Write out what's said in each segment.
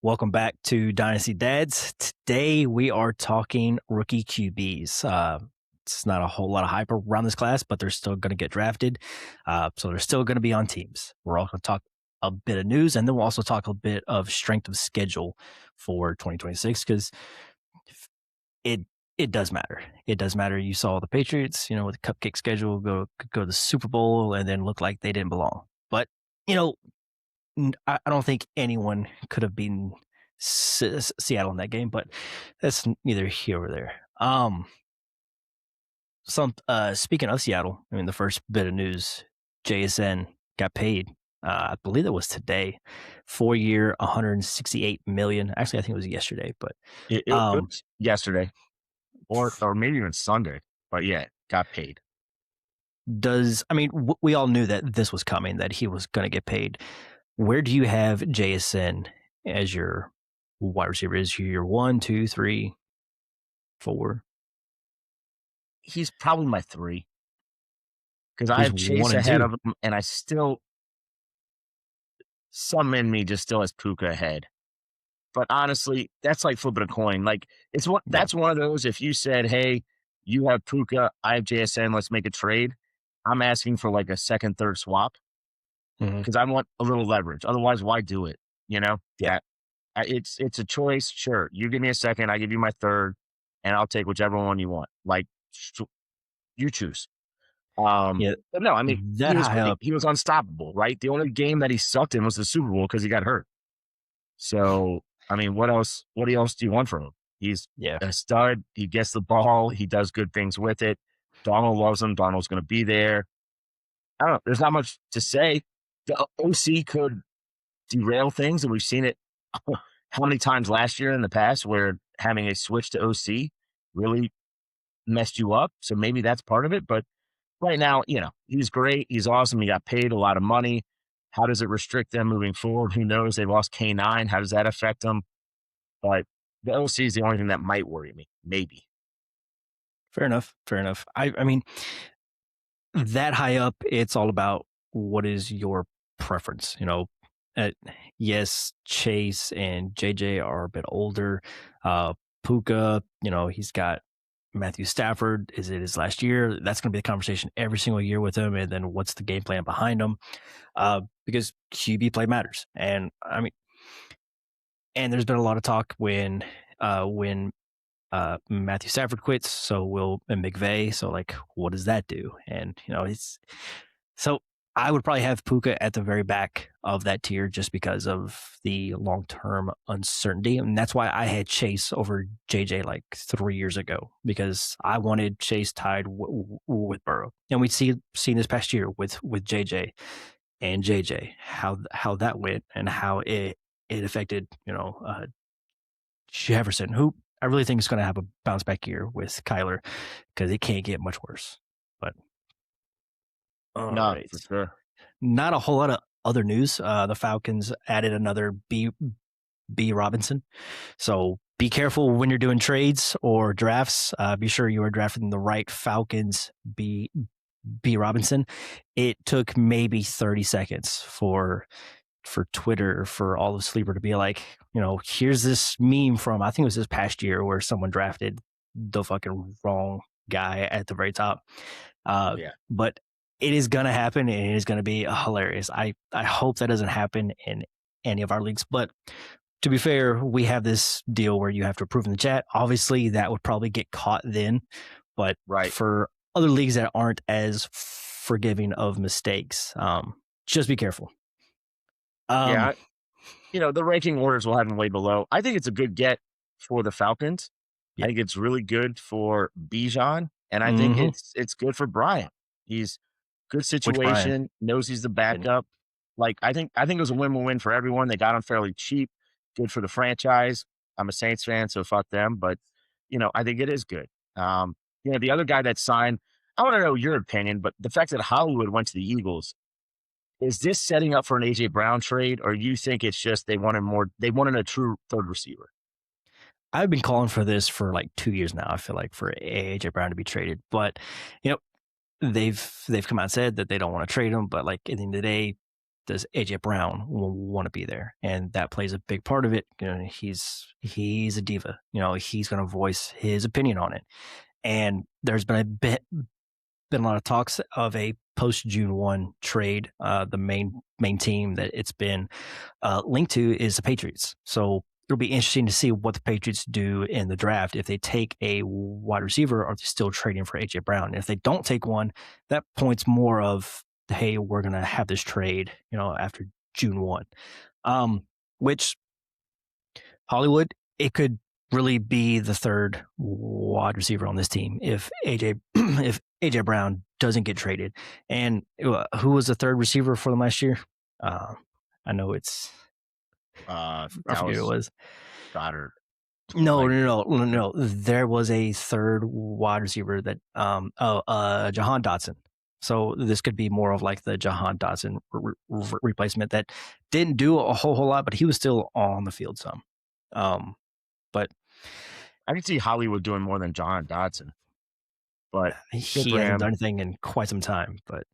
Welcome back to Dynasty Dads. Today we are talking rookie QBs. It's not a whole lot of hype around this class, but they're still going to get drafted. So they're still going to be on teams. We're also going to talk a bit of news, and then we'll also talk a bit of strength of schedule for 2026 because it does matter. It does matter. You saw the Patriots, with the cupcake schedule, go to the Super Bowl and then look like they didn't belong. But I don't think anyone could have beaten Seattle in that game, but that's neither here or there. Speaking of Seattle, the first bit of news, JSN got paid. I believe it was today, 4-year, $168 million. Actually, I think it was yesterday, but It was yesterday, or maybe even Sunday. But yeah, got paid. We all knew that this was coming, that he was going to get paid. Where do you have JSN as your wide receiver? Is he your 1, 2, 3, 4? He's probably my 3 because I have Chase ahead of him, and I still, some in me just still has Puka ahead. But honestly, that's like flipping a coin. Like that's one of those. If you said, "Hey, you have Puka, I have JSN, let's make a trade," I'm asking for like a second, third swap because I want a little leverage. Otherwise, why do it? Yeah. It's a choice. Sure, you give me a second, I give you my third, and I'll take whichever one you want. Like you choose. But no, he was unstoppable, right? The only game that he sucked in was the Super Bowl because he got hurt. So, what else do you want from him? He's a stud. He gets the ball. He does good things with it. Donald loves him. Donald's going to be there. I don't know. There's not much to say. The OC could derail things, and we've seen it how many times last year in the past where having a switch to OC really messed you up. So maybe that's part of it. But right now, he's great. He's awesome. He got paid a lot of money. How does it restrict them moving forward? Who knows? They lost K9. How does that affect them? But the OC is the only thing that might worry me. Maybe. Fair enough. I mean, that high up, it's all about what is your preference. Yes, Chase and JJ are a bit older. Puka, he's got Matthew Stafford. Is it his last year? That's going to be the conversation every single year with him. And then what's the game plan behind him? Because QB play matters. And there's been a lot of talk when Matthew Stafford quits, so will McVay. So what does that do? And so I would probably have Puka at the very back of that tier just because of the long-term uncertainty. And that's why I had Chase over JJ 3 years ago, because I wanted Chase tied with Burrow. And we'd seen this past year with JJ and JJ, how that went and how it affected, Jefferson, who I really think is going to have a bounce back year with Kyler because it can't get much worse. But for sure. Not a whole lot of other news. The Falcons added another B Robinson. So be careful when you're doing trades or drafts. Be sure you are drafting the right Falcons B Robinson. It took maybe 30 seconds for Twitter, for all of Sleeper to be like, here's this meme from, I think it was this past year, where someone drafted the fucking wrong guy at the very top. But it is going to happen, and it is going to be hilarious. I hope that doesn't happen in any of our leagues. But to be fair, we have this deal where you have to approve in the chat. Obviously, that would probably get caught then. But for other leagues that aren't as forgiving of mistakes, just be careful. The ranking orders will have him way below. I think it's a good get for the Falcons. I think it's really good for Bijan, and I think it's good for Brian. He's good situation, knows he's the backup. I think it was a win-win for everyone. They got him fairly cheap. Good for the franchise. I'm a Saints fan, so fuck them. But I think it is good. The other guy that signed, I want to know your opinion, but the fact that Hollywood went to the Eagles, is this setting up for an AJ Brown trade, or you think it's just they wanted a true third receiver? I've been calling for this for 2 years now. I feel like for AJ Brown to be traded, but they've come out and said that they don't want to trade him. But at the end of the day, does AJ Brown want to be there? And that plays a big part of it. He's a diva. He's going to voice his opinion on it. And there's been a lot of talks of a post June 1 trade. The main team that it's been linked to is the Patriots. So it'll be interesting to see what the Patriots do in the draft. If they take a wide receiver, are they still trading for AJ Brown? And if they don't take one, that points more of, hey, we're going to have this trade, after June 1. Which Hollywood, it could really be the third wide receiver on this team if AJ Brown doesn't get traded. And who was the third receiver for them last year? I know it's I forget who it was. Goddard. No. There was a third wide receiver that Jahan Dotson. So this could be more of like the Jahan Dotson replacement that didn't do a whole lot, but he was still on the field some. But I can see Hollywood doing more than Jahan Dotson. But he hasn't done anything in quite some time. But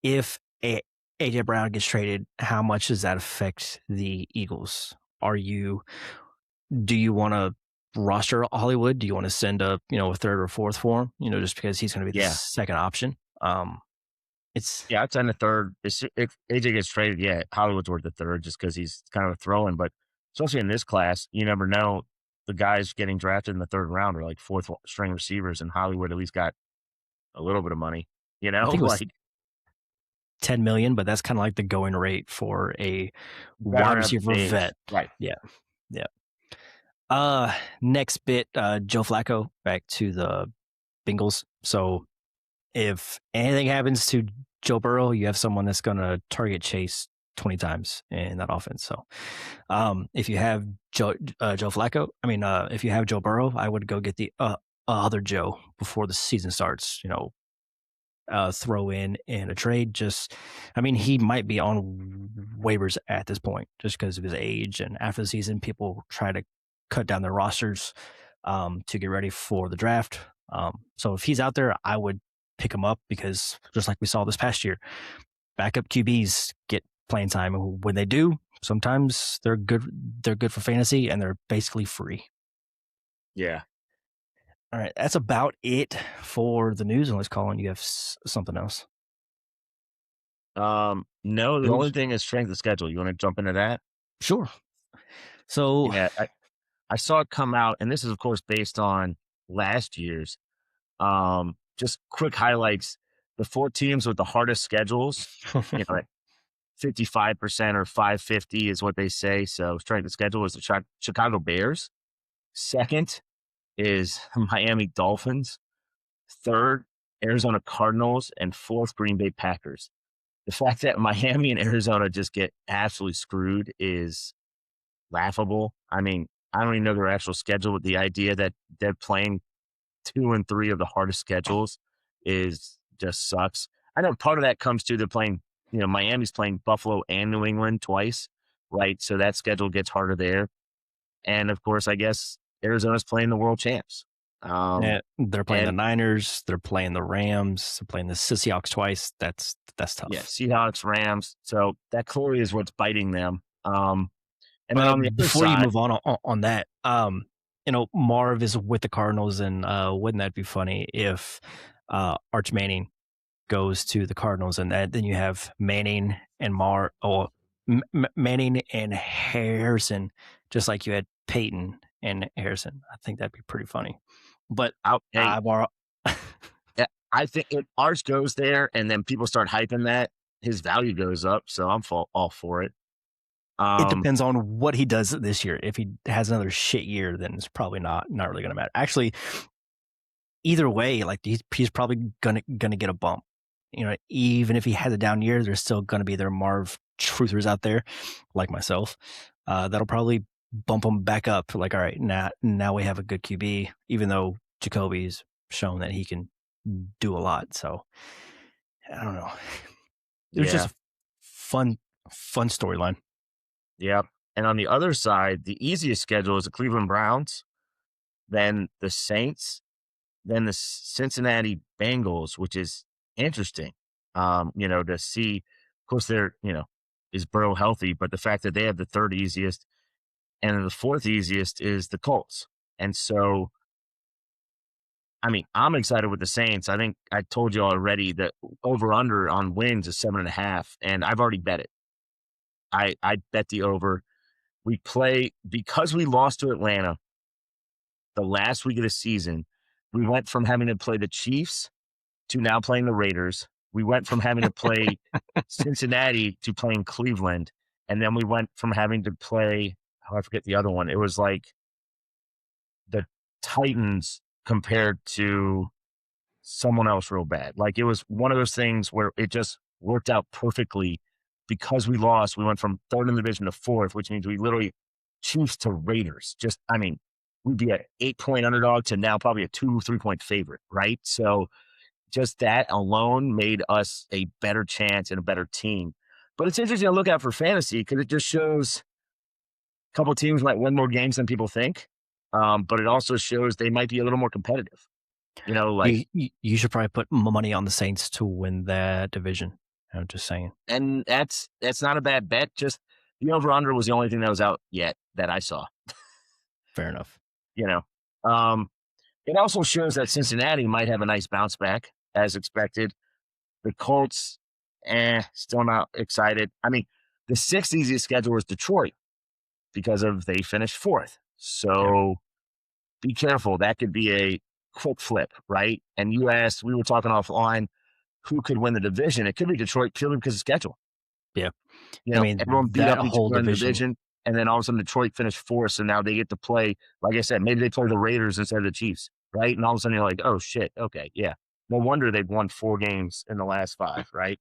if AJ Brown gets traded, how much does that affect the Eagles? Do you want to roster Hollywood? Do you want to send a third or fourth for him? Just because he's going to be the second option. I'd send a third. If AJ gets traded, Hollywood's worth the third just because he's kind of a throw-in. But especially in this class, you never know. The guys getting drafted in the third round are like fourth string receivers, and Hollywood at least got a little bit of money. I think it was like $10 million, but that's kind of like the going rate for a wide receiver vet. Right. Yeah. Next bit, Joe Flacco back to the Bengals. So if anything happens to Joe Burrow, you have someone that's going to target Chase 20 times in that offense. So if you have Joe Flacco, if you have Joe Burrow, I would go get the other Joe before the season starts. Throw in a trade. He might be on waivers at this point just because of his age. And after the season, people try to cut down their rosters to get ready for the draft. So if he's out there, I would pick him up because just like we saw this past year, backup QBs get playing time. And when they do, sometimes they're good. They're good for fantasy and they're basically free. Yeah. All right. That's about it for the news. Unless, Colin, you have something else. No, the only thing is strength of schedule. You want to jump into that? Sure. So I saw it come out, and this is of course based on last year's. Just quick highlights. The 4 teams with the hardest schedules, like 55% or 550 is what they say. So strength of schedule is the Chicago Bears. Second is Miami Dolphins. Third, Arizona Cardinals. And fourth, Green Bay Packers. The fact that Miami and Arizona just get absolutely screwed is laughable. I don't even know their actual schedule, but the idea that they're playing 2 and 3 of the hardest schedules just sucks. I know part of that comes to they're playing, Miami's playing Buffalo and New England twice, right? So that schedule gets harder there. And of course, I guess Arizona's playing the world champs. They're playing the Niners. They're playing the Rams. They're playing the Seahawks twice. That's tough. Yeah, Seahawks, Rams. So that clearly is what's biting them. And then on the before side, you move on that, Marv is with the Cardinals, and wouldn't that be funny if Arch Manning goes to the Cardinals, and then you have Manning and Manning and Harrison, just like you had Peyton and Harrison. I think that'd be pretty funny. But I think if Arch goes there, and then people start hyping that, his value goes up. So I'm all for it. It depends on what he does this year. If he has another shit year, then it's probably not really going to matter. Actually, either way, like he's probably gonna get a bump. Even if he has a down year, there's still going to be their Marv truthers out there, like myself, that'll probably bump him back up. Like, all right, now we have a good QB, even though Jacoby's shown that he can do a lot. So I don't know. It was just a fun storyline. Yep. And on the other side, the easiest schedule is the Cleveland Browns, then the Saints, then the Cincinnati Bengals, which is interesting To see, of course, is Burrow healthy, but the fact that they have the third easiest and the fourth easiest is the Colts. And so, I mean, I'm excited with the Saints. I think I told you already that over under on wins is 7.5, and I've already bet it. I bet the over. We play because we lost to Atlanta the last week of the season. We went from having to play the Chiefs to now playing the Raiders. We went from having to play Cincinnati to playing Cleveland. And then we went from having to play, I forget the other one. It was like the Titans compared to someone else real bad. Like it was one of those things where it just worked out perfectly because we lost. We went from third in the division to fourth, which means we literally Chiefs to Raiders. We'd be an 8-point underdog to now probably a 2-3 point favorite, right? So just that alone made us a better chance and a better team. But it's interesting to look at for fantasy because it just shows a couple of teams might win more games than people think. But it also shows they might be a little more competitive. You should probably put money on the Saints to win that division. I'm just saying. And that's not a bad bet. Just the over under was the only thing that was out yet that I saw. Fair enough. It also shows that Cincinnati might have a nice bounce back as expected. The Colts, still not excited. I mean, the sixth easiest schedule is Detroit because they finished fourth. So be careful. That could be a quick flip, right? And we were talking offline, who could win the division? It could be Detroit purely because of schedule. Yeah. I mean, everyone beat up each other in the division, and then all of a sudden Detroit finished fourth, so now they get to play, like I said, maybe they play the Raiders instead of the Chiefs, right? And all of a sudden you're like, oh, shit, okay, yeah. No wonder they've won 4 games in the last 5, right?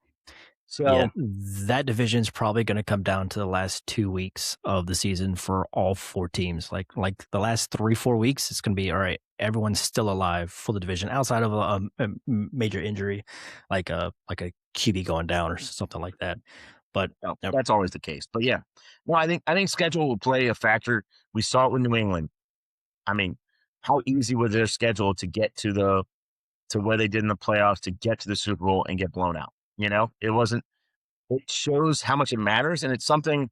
So yeah, that division's probably going to come down to the last 2 weeks of the season for all 4 teams. Like the last 3-4 weeks, it's going to be all right. Everyone's still alive for the division outside of a major injury, like a QB going down or something like that. But that's always the case. But yeah, no, I think schedule will play a factor. We saw it with New England. I mean, how easy was their schedule to get to where they did in the playoffs, to get to the Super Bowl and get blown out? It wasn't. It shows how much it matters, and it's something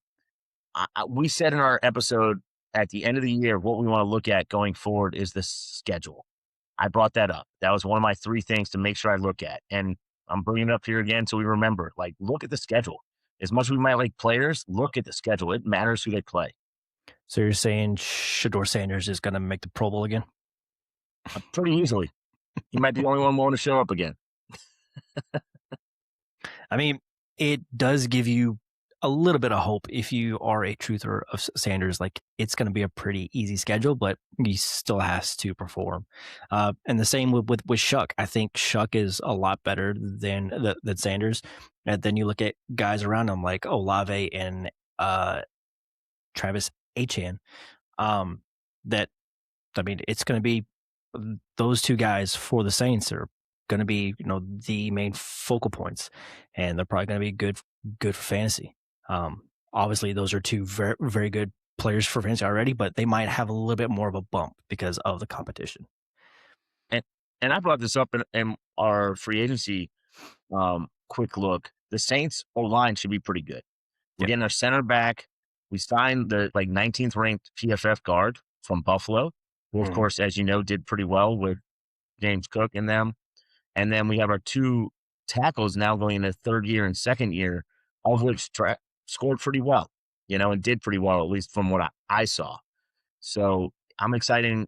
we said in our episode at the end of the year. What we want to look at going forward is the schedule. I brought that up. That was one of my 3 things to make sure I look at, and I'm bringing it up here again so we remember. Like, look at the schedule. As much as we might like players, look at the schedule. It matters who they play. So you're saying Shedeur Sanders is going to make the Pro Bowl again? Pretty easily. He might be the only one willing to show up again. I mean, it does give you a little bit of hope if you are a truther of Sanders. Like, it's going to be a pretty easy schedule, but he still has to perform. And the same with Shuck. I think Shuck is a lot better than Sanders. And then you look at guys around him like Olave and Travis Etienne. It's going to be those 2 guys for the Saints are going to be, the main focal points, and they're probably going to be good for fantasy. Obviously, those are 2 very, very good players for fantasy already, but they might have a little bit more of a bump because of the competition. And I brought this up in our free agency quick look. The Saints O-line should be pretty good. We're getting our center back. We signed the 19th ranked PFF guard from Buffalo, who, of course, as you know, did pretty well with James Cook and them. And then we have our 2 tackles now going into 3rd year and 2nd year, all of which scored pretty well, and did pretty well, at least from what I saw. So I'm excited,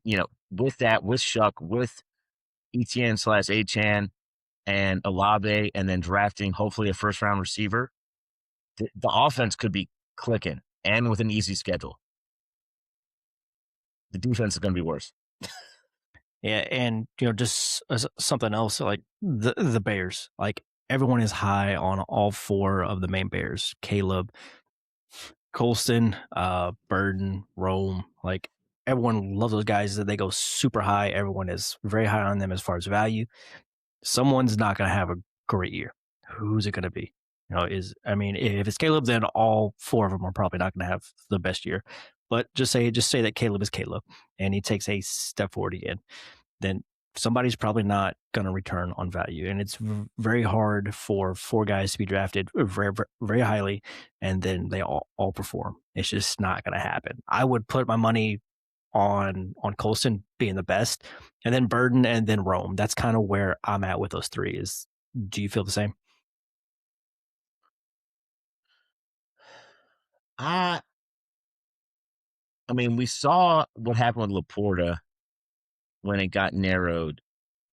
with that, with Shuck, with Etienne/Achan and Olave, and then drafting hopefully a 1st-round receiver. The offense could be clicking, and with an easy schedule. The defense is going to be worse. Yeah, and just something else, like the Bears. Like, everyone is high on all 4 of the main Bears: Caleb, Colston, Burden, Rome. Like, everyone loves those guys. That they go super high. Everyone is very high on them as far as value. Someone's not going to have a great year. Who's it going to be? If it's Caleb, then all 4 of them are probably not going to have the best year. But just say that Caleb is Caleb, and he takes a step forward again. Then somebody's probably not going to return on value. And it's very hard for 4 guys to be drafted very, very highly and then they all perform. It's just not going to happen. I would put my money on Colston being the best, and then Burden, and then Rome. That's kind of where I'm at with those 3. Do you feel the same? I mean, we saw what happened with Laporta when it got narrowed.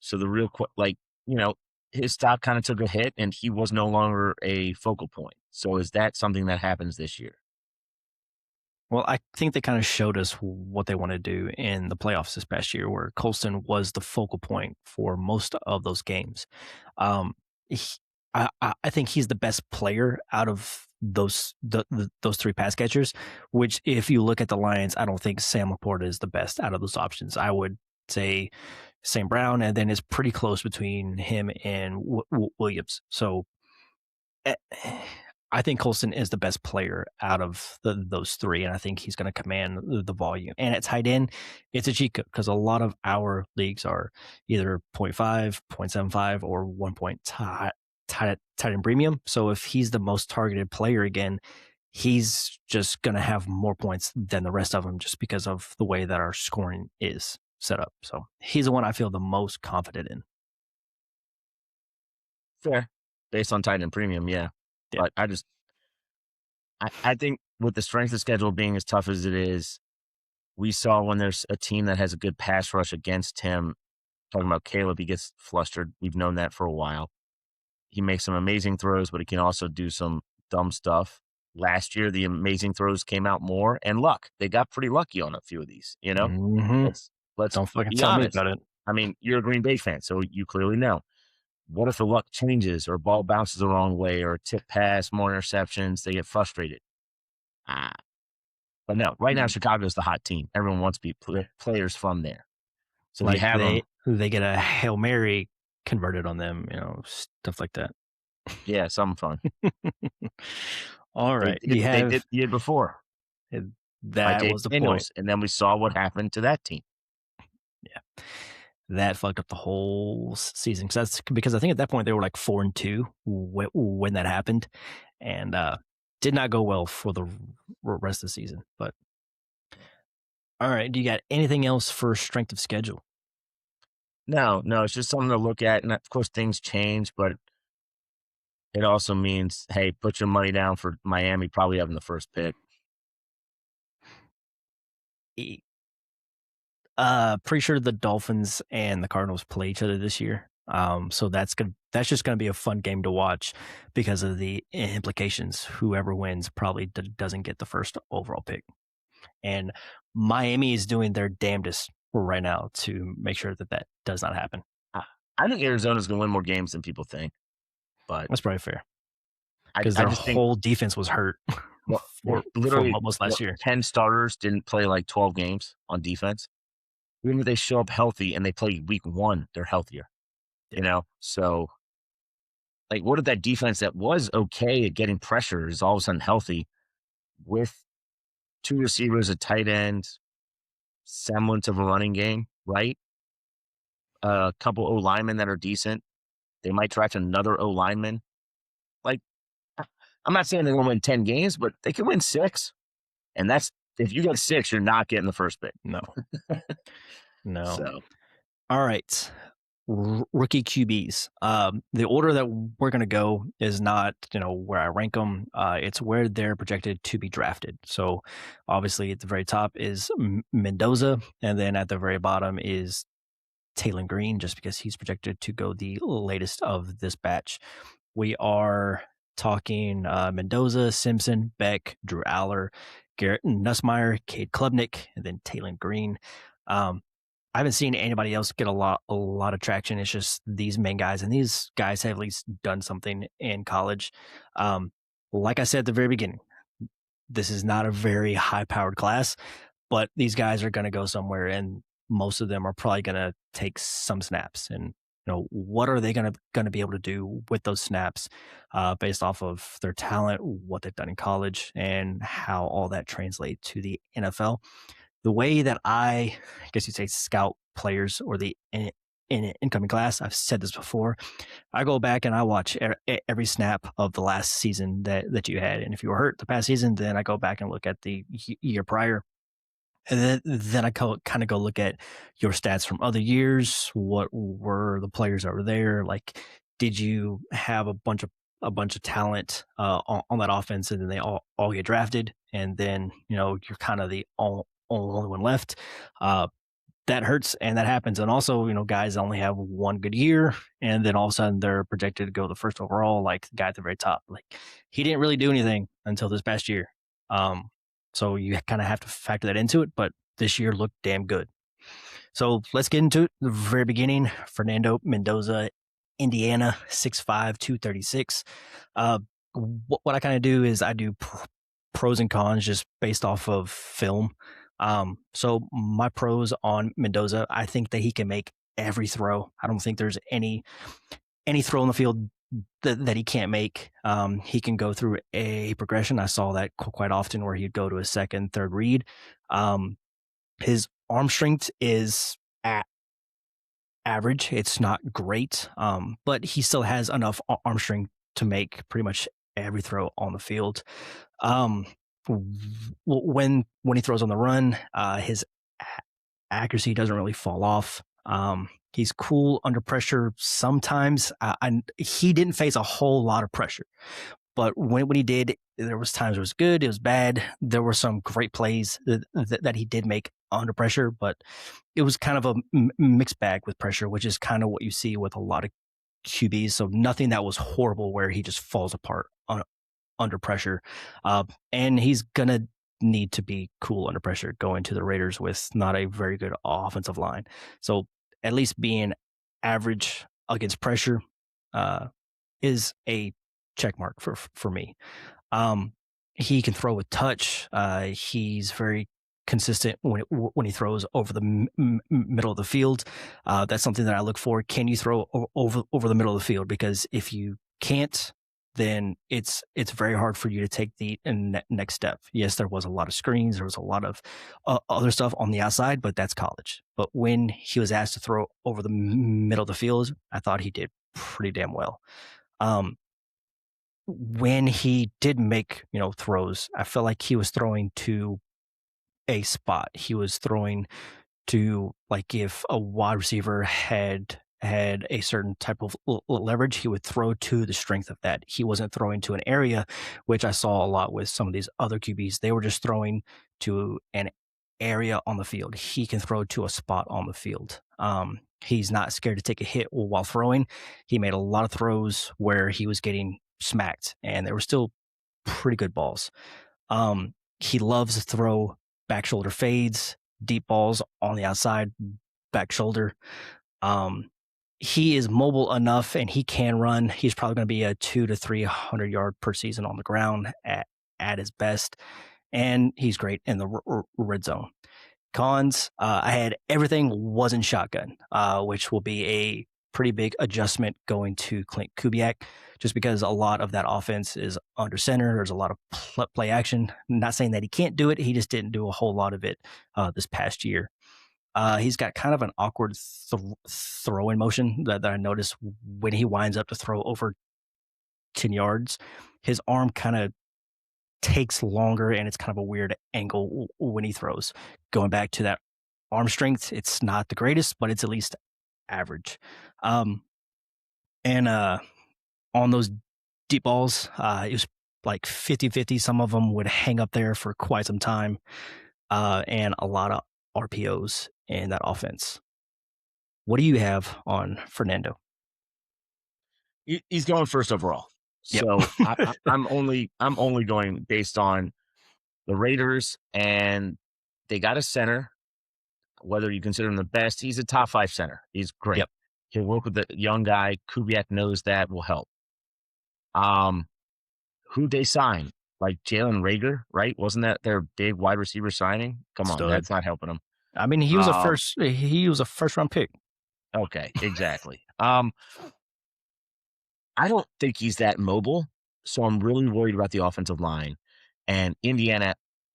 So the real, his stock kind of took a hit and he was no longer a focal point. So is that something that happens this year? Well, I think they kind of showed us what they want to do in the playoffs this past year, where Colston was the focal point for most of those games. Um, he, I think he's the best player out of those 3 pass catchers. Which, if you look at the Lions, I don't think Sam Laporta is the best out of those options. I would say St. Brown, and then it's pretty close between him and Williams. So I think Colston is the best player out of those 3, and I think he's going to command the volume. And at tight end, it's a cheat code because a lot of our leagues are either 0.5, 0.75, or 1 point tight end premium. So if he's the most targeted player again, he's just going to have more points than the rest of them just because of the way that our scoring is set up. So he's the one I feel the most confident in. Fair. Based on tight end premium, yeah. But I think with the strength of schedule being as tough as it is, we saw when there's a team that has a good pass rush against him, talking about Caleb, he gets flustered. We've known that for a while. He makes some amazing throws, but he can also do some dumb stuff. Last year, the amazing throws came out more, and luck. They got pretty lucky on a few of these, Mm-hmm. Let's don't fucking be tell honest. me about it. I mean, you're a Green Bay fan, so you clearly know. What if the luck changes or ball bounces the wrong way or tip pass, more interceptions? They get frustrated. But no, right now Chicago's the hot team. Everyone wants to be players from there. So like they get a Hail Mary converted on them, stuff like that. Yeah, something fun. All right. They did the year before. That was the point. And then we saw what happened to that team. Yeah. That fucked up the whole season. Because I think at that point they were like 4-2 when that happened, and did not go well for the rest of the season. But all right, do you got anything else for strength of schedule? No, it's just something to look at, and of course things change, but it also means, hey, put your money down for Miami probably having the first pick. Pretty sure the Dolphins and the Cardinals play each other this year. So that's just gonna be a fun game to watch because of the implications. Whoever wins probably doesn't get the first overall pick, and Miami is doing their damnedest right now to make sure that does not happen. I think Arizona's going to win more games than people think, but that's probably fair because their whole defense was hurt. Literally, for most last year, 10 starters didn't play like 12 games on defense. Even if they show up healthy and they play week 1, they're healthier. So like, what if that defense that was okay at getting pressure is all of a sudden healthy with 2 receivers, a tight end, semblance of a running game, right? A couple O linemen that are decent. They might draft another O lineman. Like, I'm not saying they're going to win 10 games, but they can win 6. And that's, if you get 6, you're not getting the first pick. No. So, all right. Rookie QBs. The order that we're going to go is not, where I rank them. It's where they're projected to be drafted. So obviously at the very top is Mendoza. And then at the very bottom is Taylor Green, just because he's projected to go the latest of this batch. We are talking Mendoza, Simpson, Beck, Drew Aller, Garrett Nussmeier, Cade Klubnik, and then Taylor Green. I haven't seen anybody else get a lot of traction. It's just these main guys, and these guys have at least done something in college. Like I said at the very beginning, this is not a very high-powered class, but these guys are going to go somewhere, and most of them are probably going to take some snaps. And what are they going to be able to do with those snaps based off of their talent, what they've done in college, and how all that translates to the NFL. The way that I guess you'd say scout players or the in incoming class. I've said this before. I go back and I watch every snap of the last season that you had, and if you were hurt the past season, then I go back and look at the year prior, and then I kind of go look at your stats from other years. What were the players that were there? Like, did you have a bunch of talent on that offense, and then they all get drafted, and then you're kind of the only one left. That hurts and that happens. And also, guys only have one good year, and then all of a sudden they're projected to go the first overall, like the guy at the very top. Like, he didn't really do anything until this past year. So you kind of have to factor that into it, but this year looked damn good. So let's get into it. The very beginning, Fernando Mendoza, Indiana, 6'5", 236. What I kind of do is I do pros and cons just based off of film. So my pros on Mendoza, I think that he can make every throw. I don't think there's any throw in the field that he can't make. He can go through a progression. I saw that quite often where he'd go to a second, third read. His arm strength is at average. It's not great, but he still has enough arm strength to make pretty much every throw on the field. When he throws on the run, his accuracy doesn't really fall off. He's cool under pressure sometimes. He didn't face a whole lot of pressure, but when he did, there was times it was good, it was bad. There were some great plays that he did make under pressure, but it was kind of a mixed bag with pressure, which is kind of what you see with a lot of QBs. So nothing that was horrible where he just falls apart under pressure. And he's going to need to be cool under pressure going to the Raiders with not a very good offensive line. So at least being average against pressure is a check mark for me. He can throw with touch. He's very consistent when he throws over the middle of the field. That's something that I look for. Can you throw over the middle of the field? Because if you can't, then it's very hard for you to take the next step. Yes, there was a lot of screens. There was a lot of other stuff on the outside, but that's college. But when he was asked to throw over the middle of the field, I thought he did pretty damn well. When he did make, throws, I felt like he was throwing to a spot. He was throwing to, like, if a wide receiver had a certain type of leverage, he would throw to the strength of that. He wasn't throwing to an area, which I saw a lot with some of these other QBs. They were just throwing to an area on the field. He can throw to a spot on the field. He's not scared to take a hit while throwing. He made a lot of throws where he was getting smacked, and they were still pretty good balls. He loves to throw back shoulder fades, deep balls on the outside, back shoulder. He is mobile enough and he can run. He's probably going to be a 200 to 300 yard per season on the ground at his best. And he's great in the red zone. Cons, I had everything was in shotgun, which will be a pretty big adjustment going to Clint Kubiak, just because a lot of that offense is under center. There's a lot of play action. Not saying that he can't do it. He just didn't do a whole lot of it this past year. He's got kind of an awkward throwing motion that I noticed when he winds up to throw over 10 yards. His arm kind of takes longer, and it's kind of a weird angle when he throws. Going back to that arm strength, it's not the greatest, but it's at least average. And on those deep balls, it was like 50-50. Some of them would hang up there for quite some time, and a lot of RPOs in that offense. What do you have on Fernando? He's going first overall. Yep. So I'm only going based on the Raiders, and they got a center. Whether you consider him the best, he's a top 5 center. He's great. Yep. He'll work with the young guy. Kubiak knows that will help. Who they signed? Like Jalen Reagor, right? Wasn't that their big wide receiver signing? Come on, that's not helping him. I mean, he was a first round pick. Okay, exactly. I don't think he's that mobile, so I'm really worried about the offensive line. And Indiana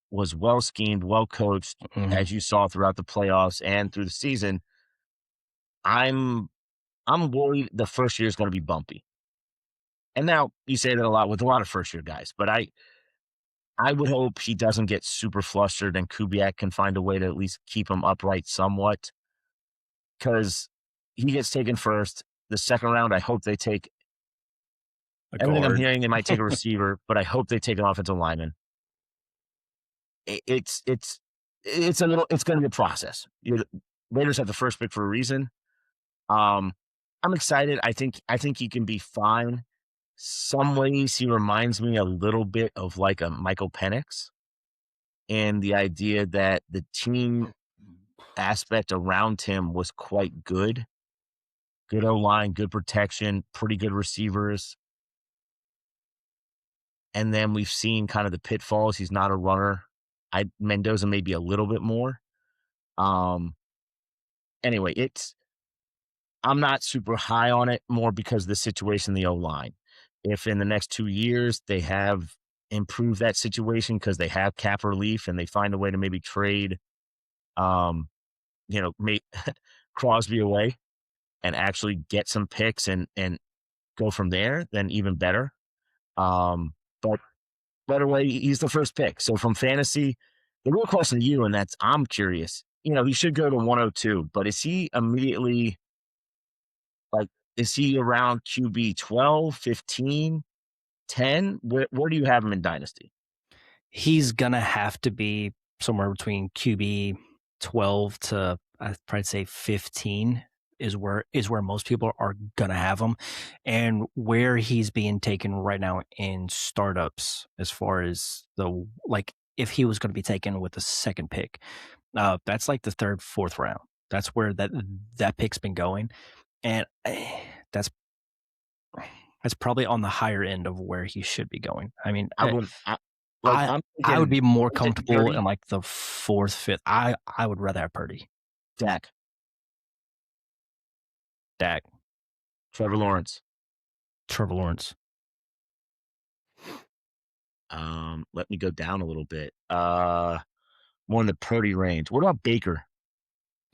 was well schemed, well coached, as you saw throughout the playoffs and through the season. I'm worried the first year is going to be bumpy. And now you say that a lot with a lot of first year guys, but I would hope he doesn't get super flustered and Kubiak can find a way to at least keep him upright somewhat, because he gets taken first. The second round, I hope they take everything I'm hearing. They might take a receiver, but I hope they take an offensive lineman. It's a little. It's going to be a process. Raiders have the first pick for a reason. I'm excited. I think he can be fine. Some ways he reminds me a little bit of like a Michael Penix, and the idea that the team aspect around him was quite good. Good O-line, good protection, pretty good receivers. And then we've seen kind of the pitfalls. He's not a runner. Mendoza maybe a little bit more. Anyway, I'm not super high on it, more because of the situation in the O-line. If in the next 2 years they have improved that situation because they have cap relief and they find a way to maybe trade, Crosby away and actually get some picks and go from there, then even better. But better way, he's the first pick. So from fantasy, the real question to you, and I'm curious, he should go to 102, but is he immediately is he around QB 12, 15, 10? Where do you have him in Dynasty? He's going to have to be somewhere between QB 12 to I'd probably say 15 is where most people are going to have him. And where he's being taken right now in startups, as far as if he was going to be taken with the second pick, that's like the third, fourth round. That's where that pick's been going. And that's probably on the higher end of where he should be going. I mean, I would be more comfortable in like the fourth, fifth. I would rather have Purdy. Dak. Trevor Lawrence. Let me go down a little bit. More in the Purdy range. What about Baker?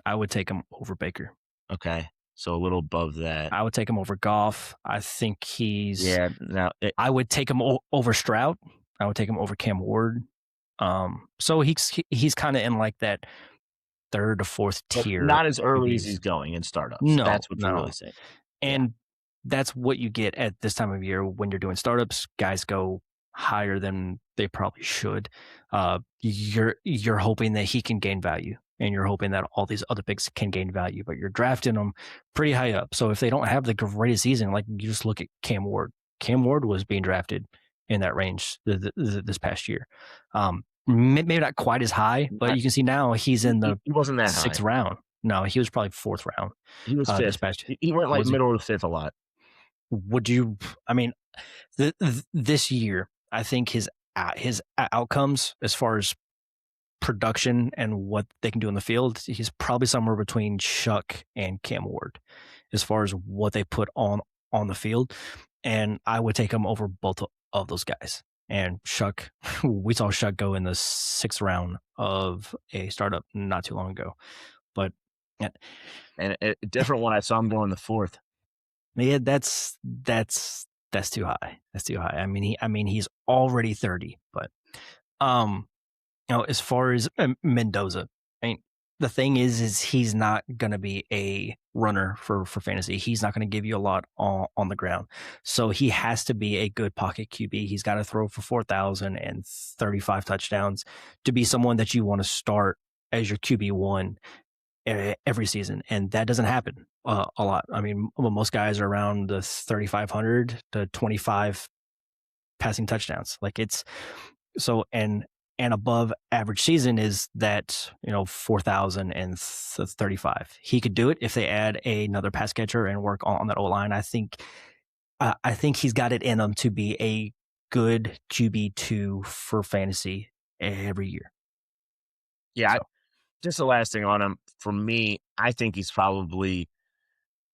I would take him over Baker. Okay. So a little above that. I would take him over Goff. I think he's. Yeah. Now I would take him over Stroud. I would take him over Cam Ward. So he's kind of in like that third to fourth tier. Not as early as he's going in startups. No, that's what you're really saying. And that's what you get at this time of year when you're doing startups. Guys go higher than they probably should. You're hoping that he can gain value, and you're hoping that all these other picks can gain value, but you're drafting them pretty high up. So if they don't have the greatest season, like you just look at Cam Ward. Cam Ward was being drafted in that range this past year. Maybe not quite as high, but you can see now he's in the he wasn't that sixth high. round. No, he was probably fourth round. He was fifth. He went like middle of the fifth a lot. Would you? I mean, this year, I think his outcomes as far as production and what they can do in the field, he's probably somewhere between Shuck and Cam Ward as far as what they put on the field. And I would take him over both of those guys. And Shuck, we saw Shuck go in the sixth round of a startup not too long ago. But and a different one, I saw him go in the fourth. Yeah, that's too high. That's too high. I mean he's already 30, but as far as Mendoza, I mean, the thing is he's not going to be a runner for fantasy. He's not going to give you a lot on the ground. So he has to be a good pocket QB. He's got to throw for 4,035 touchdowns to be someone that you want to start as your QB1 every season. And that doesn't happen a lot. I mean, most guys are around the 3,500 to 25 passing touchdowns. Like it's so, and above average season is that, 4,035. He could do it if they add another pass catcher and work on that O-line. I think he's got it in him to be a good QB2 for fantasy every year. Yeah. So. Just the last thing on him, for me, I think he's probably,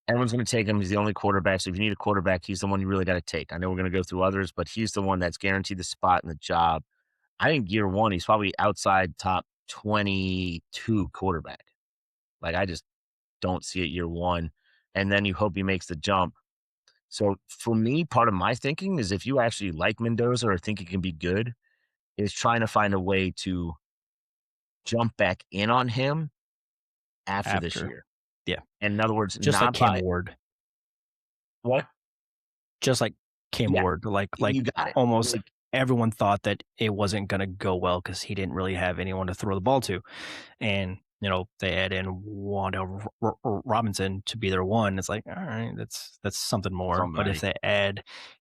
everyone's going to take him. He's the only quarterback. So if you need a quarterback, he's the one you really got to take. I know we're going to go through others, but he's the one that's guaranteed the spot in the job. I think year one, he's probably outside top 22 quarterback. Like, I just don't see it year one, and then you hope he makes the jump. So for me, part of my thinking is if you actually like Mendoza or think he can be good, is trying to find a way to jump back in on him after this After. year. Yeah. And in other words, Just like not Cam by Ward. what? Just like Cam Yeah, Ward. Like you got it. almost Like, everyone thought that it wasn't gonna go well because he didn't really have anyone to throw the ball to. And, they add in Wanda Robinson to be their one. It's like, all right, that's something more. But somebody.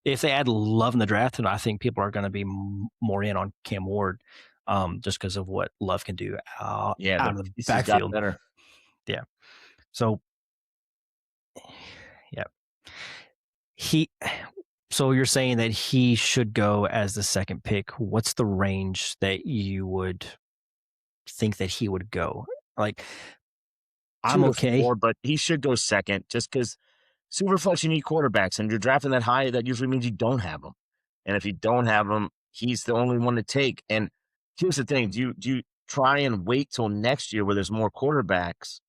if they add Love in the draft, then I think people are going to be more in on Cam Ward, just because of what Love can do Yeah, out the of the pieces got backfield. better. Yeah. So, yeah, he. So you're saying that he should go as the second pick. What's the range that you would think that he would go? Like, 2 I'm to okay. 4, but he should go second just because Superflex, you need quarterbacks, and you're drafting that high, that usually means you don't have them. And if you don't have them, he's the only one to take. And here's the thing: do you try and wait till next year where there's more quarterbacks?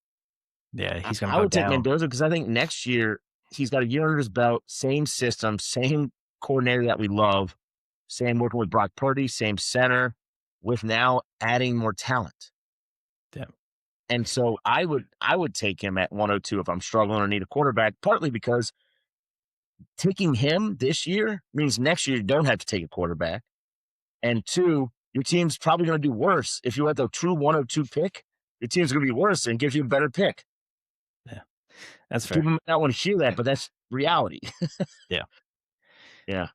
Yeah, I, he's going to I go would take down. Mendoza because I think next year he's got a year under his belt, same system, same coordinator that we love, same working with Brock Purdy, same center, with now adding more talent. Yeah. And so I would take him at 102 if I'm struggling or need a quarterback, partly because taking him this year means next year you don't have to take a quarterback. And two, your team's probably going to do worse. If you had the true 102 pick, your team's going to be worse and give you a better pick. Yeah. That's fair. People might not want to hear that, but that's reality. Yeah. Yeah.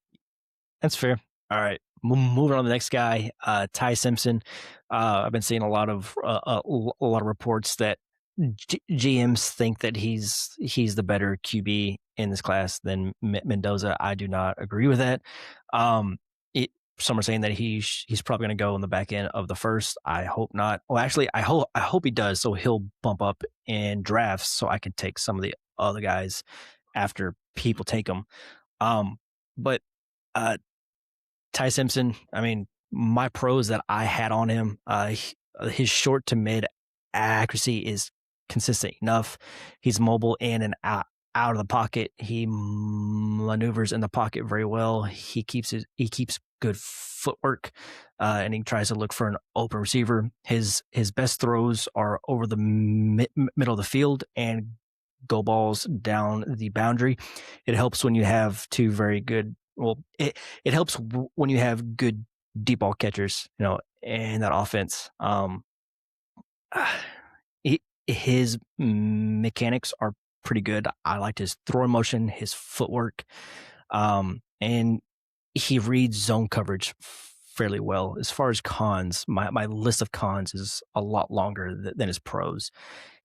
That's fair. All right. Moving on to the next guy, Ty Simpson. I've been seeing a lot of reports that GMs think that he's the better QB in this class than Mendoza. I do not agree with that. It, some are saying that he's probably going to go in the back end of the first. I hope not. Well, actually, I hope he does. So he'll bump up in drafts, so I can take some of the other guys after people take them. But Ty Simpson, I mean, my pros that I had on him, his short to mid accuracy is consistent enough. He's mobile in and out of the pocket. He maneuvers in the pocket very well. He keeps good footwork, and he tries to look for an open receiver. His best throws are over the middle of the field and go balls down the boundary. It helps when you have two very good. Well, it helps when you have good deep ball catchers, in that offense. His mechanics are pretty good. I liked his throwing motion, his footwork, and he reads zone coverage fairly well. As far as cons, my list of cons is a lot longer than his pros.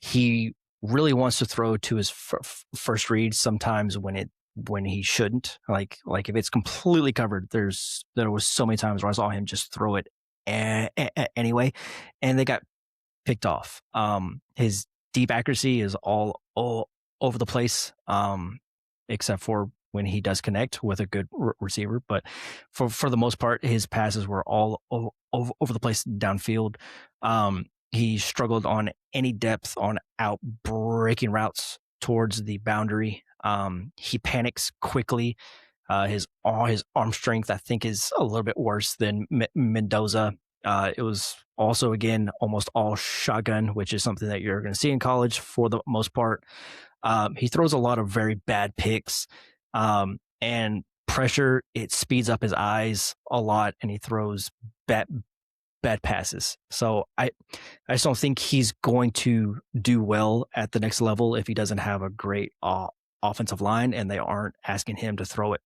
He really wants to throw to his first read sometimes when he shouldn't. Like if it's completely covered, there was so many times where I saw him just throw it anyway, and they got picked off. His deep accuracy is all over the place, except for when he does connect with a good receiver. But for the most part, his passes were all over the place downfield. He struggled on any depth on out breaking routes towards the boundary. He panics quickly. His arm strength, I think, is a little bit worse than Mendoza. It was also, again, almost all shotgun, which is something that you're going to see in college for the most part. He throws a lot of very bad picks, and pressure. It speeds up his eyes a lot, and he throws bad passes. So I just don't think he's going to do well at the next level if he doesn't have a great offensive line and they aren't asking him to throw it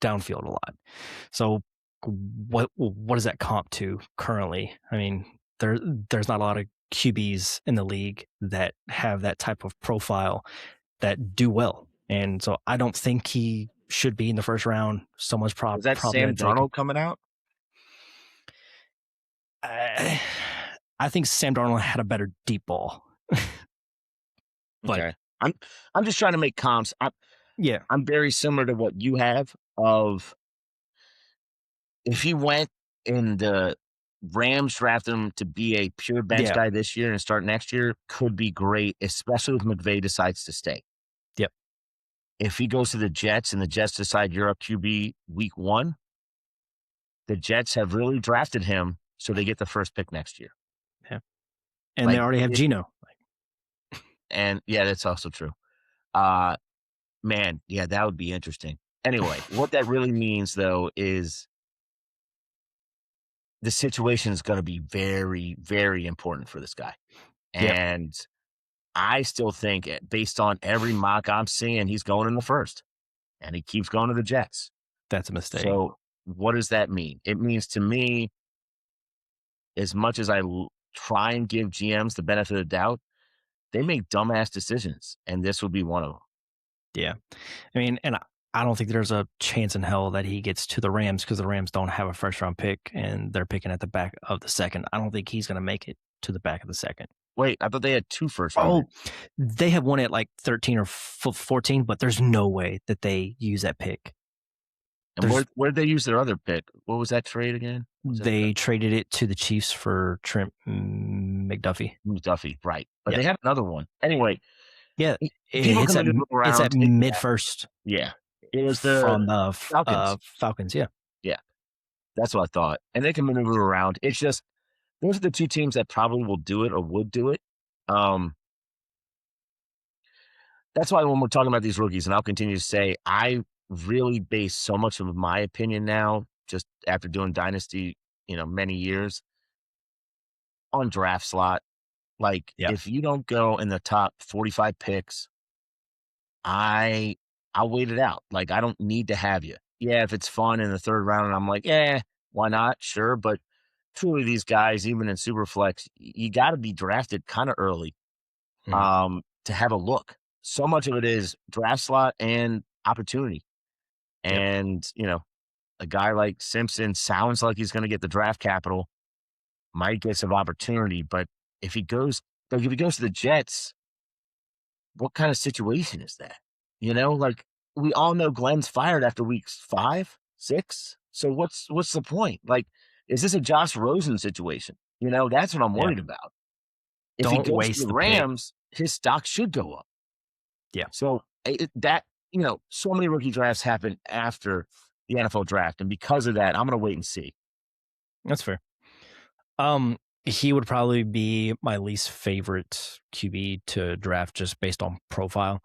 downfield a lot. So what does that comp to currently? I mean, there's not a lot of QBs in the league that have that type of profile that do well. And so I don't think he should be in the first round. Someone's Is that probably Sam going to take him. Darnold coming out? I think Sam Darnold had a better deep ball. But okay. I'm just trying to make comps. I'm very similar to what you have of if he went in the Rams draft him to be a pure bench guy this year and start next year could be great, especially if McVay decides to stay. Yep. If he goes to the Jets and the Jets decide you're a QB week 1, the Jets have really drafted him so they get the first pick next year. Yeah. And they already have Geno. And yeah, that's also true. Man, yeah, that would be interesting. Anyway, what that really means though is the situation is going to be very, very important for this guy. And I still think, based on every mock I'm seeing, he's going in the first, and he keeps going to the Jets. That's a mistake. So what does that mean? It means to me, as much as I try and give GMs the benefit of the doubt, they make dumbass decisions, and this would be one of them. Yeah. I mean, and I don't think there's a chance in hell that he gets to the Rams because the Rams don't have a first-round pick, and they're picking at the back of the second. I don't think he's going to make it to the back of the second. Wait, I thought they had 2 first-round picks. They have one at like 13 or 14, but there's no way that they use that pick. And where did they use their other pick? What was that trade again? They traded it to the Chiefs for Trent McDuffie. McDuffie, right. But they have another one. Anyway. Yeah, it's at mid-first. Yeah. It was from the Falcons, yeah. Yeah. That's what I thought. And they can maneuver around. It's just, those are the 2 teams that probably will do it or would do it. That's why when we're talking about these rookies, and I'll continue to say, I really base so much of my opinion now, just after doing Dynasty, many years, on draft slot. Like, if you don't go in the top 45 picks, I'll wait it out. Like, I don't need to have you. Yeah, if it's fun in the 3rd round, and I'm like, why not? Sure. But truly, these guys, even in Superflex, you got to be drafted kind of early to have a look. So much of it is draft slot and opportunity. And, a guy like Simpson sounds like he's going to get the draft capital, might get some opportunity. But if he goes to the Jets, what kind of situation is that? Like, we all know Glenn's fired after weeks 5, 6. So what's the point? Like, is this a Josh Rosen situation? That's what I'm worried about. If he goes to the Rams, his stock should go up. Yeah. So so many rookie drafts happen after the NFL draft, and because of that, I'm going to wait and see. That's fair. He would probably be my least favorite QB to draft just based on profile.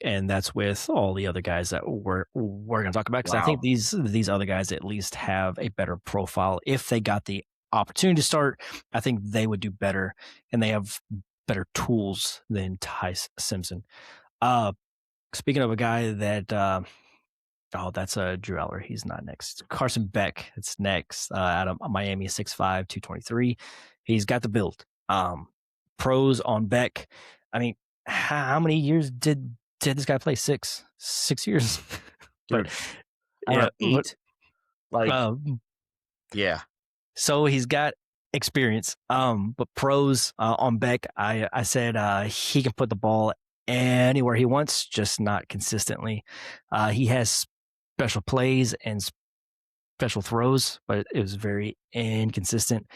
And that's with all the other guys that we're going to talk about, because I think these other guys at least have a better profile. If they got the opportunity to start, I think they would do better, and they have better tools than Ty Simpson. Speaking of a guy that, that's Drew Aller. He's not next. Carson Beck, it's next. Out of Miami, 6'5", 223. He's got the build. Pros on Beck. I mean, how many years did this guy play? 6 years. But yeah, 8. Yeah. So he's got experience. But pros on Beck, I said he can put the ball anywhere he wants, just not consistently. He has special plays and special throws, but it was very inconsistent.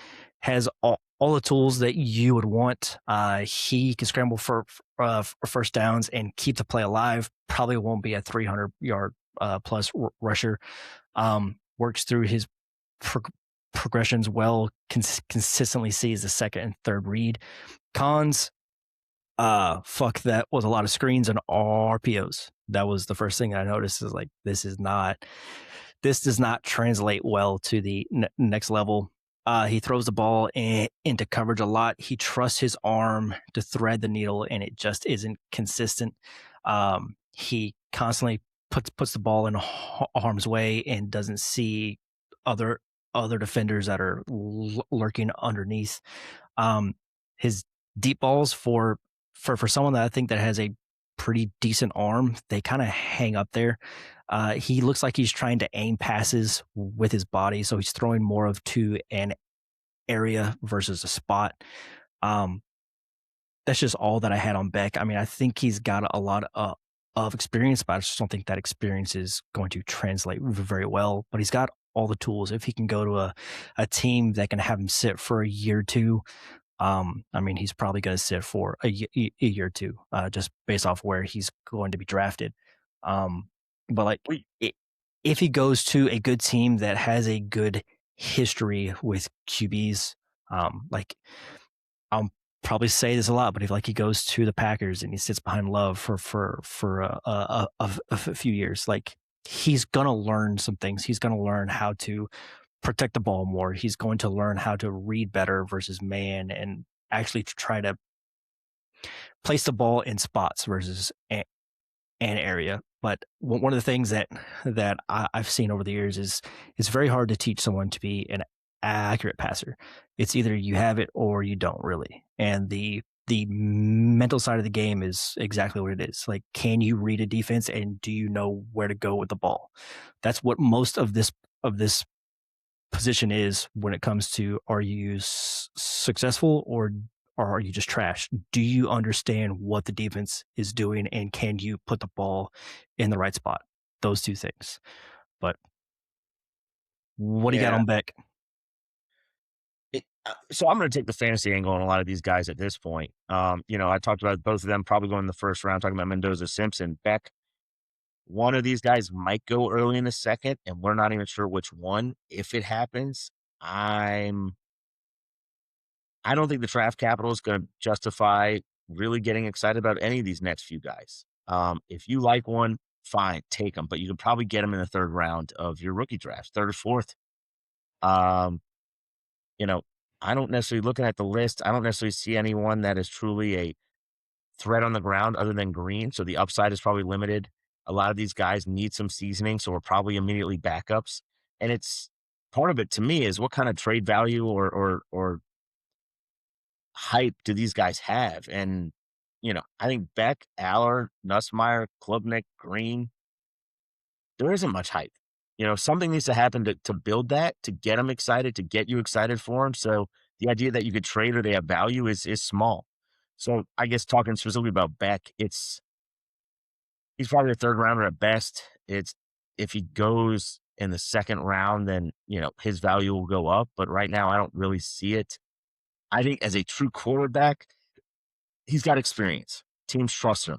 Has all the tools that you would want. He can scramble for first downs and keep the play alive. Probably won't be a 300-yard plus rusher. Works through his progressions well. Consistently sees the second and third read. Cons, that was a lot of screens and RPOs. That was the first thing I noticed, is like, this does not translate well to the next level. He throws the ball into coverage a lot. He trusts his arm to thread the needle, and it just isn't consistent. He constantly puts the ball in harm's way and doesn't see other defenders that are lurking underneath. His deep balls for someone that I think that has a pretty decent arm, they kind of hang up there. He looks like he's trying to aim passes with his body, so he's throwing more to an area versus a spot. That's just all that I had on Beck. I mean, I think he's got a lot of experience, but I just don't think that experience is going to translate very well. But he's got all the tools. If he can go to a team that can have him sit for a year or two, I mean, he's probably going to sit for a year or two, just based off where he's going to be drafted. But like, if he goes to a good team that has a good history with QBs, like I'll probably say this a lot, but if like he goes to the Packers and he sits behind Love for a few years, like he's gonna learn some things. He's gonna learn how to protect the ball more. He's going to learn how to read better versus man and actually try to place the ball in spots versus an area. But one of the things that I've seen over the years is it's very hard to teach someone to be an accurate passer. It's either you have it or you don't really. And the mental side of the game is exactly what it is. Like, can you read a defense and do you know where to go with the ball? That's what most of this position is when it comes to, are you successful or are you just trash? Do you understand what the defense is doing and can you put the ball in the right spot? Those two things. But what do you got on Beck? So I'm going to take the fantasy angle on a lot of these guys at this point. I talked about both of them probably going in the first round, talking about Mendoza, Simpson, Beck. One of these guys might go early in the second, and we're not even sure which one. If it happens, I don't think the draft capital is going to justify really getting excited about any of these next few guys. If you like one, fine, take them, but you can probably get them in the third round of your rookie drafts, third or fourth. I don't necessarily, looking at the list, I don't necessarily see anyone that is truly a threat on the ground other than Green. So the upside is probably limited. A lot of these guys need some seasoning, so we're probably immediately backups. And it's part of it to me is what kind of trade value or hype do these guys have? And I think Beck, Aller, Nussmeier, Klubnik, Green, there isn't much hype. Something needs to happen to build that, to get them excited, to get you excited for them. So the idea that you could trade or they have value is small. So I guess talking specifically about Beck, he's probably a third rounder at best. If he goes in the second round, then his value will go up. But right now, I don't really see it. I think as a true quarterback, he's got experience. Teams trust him.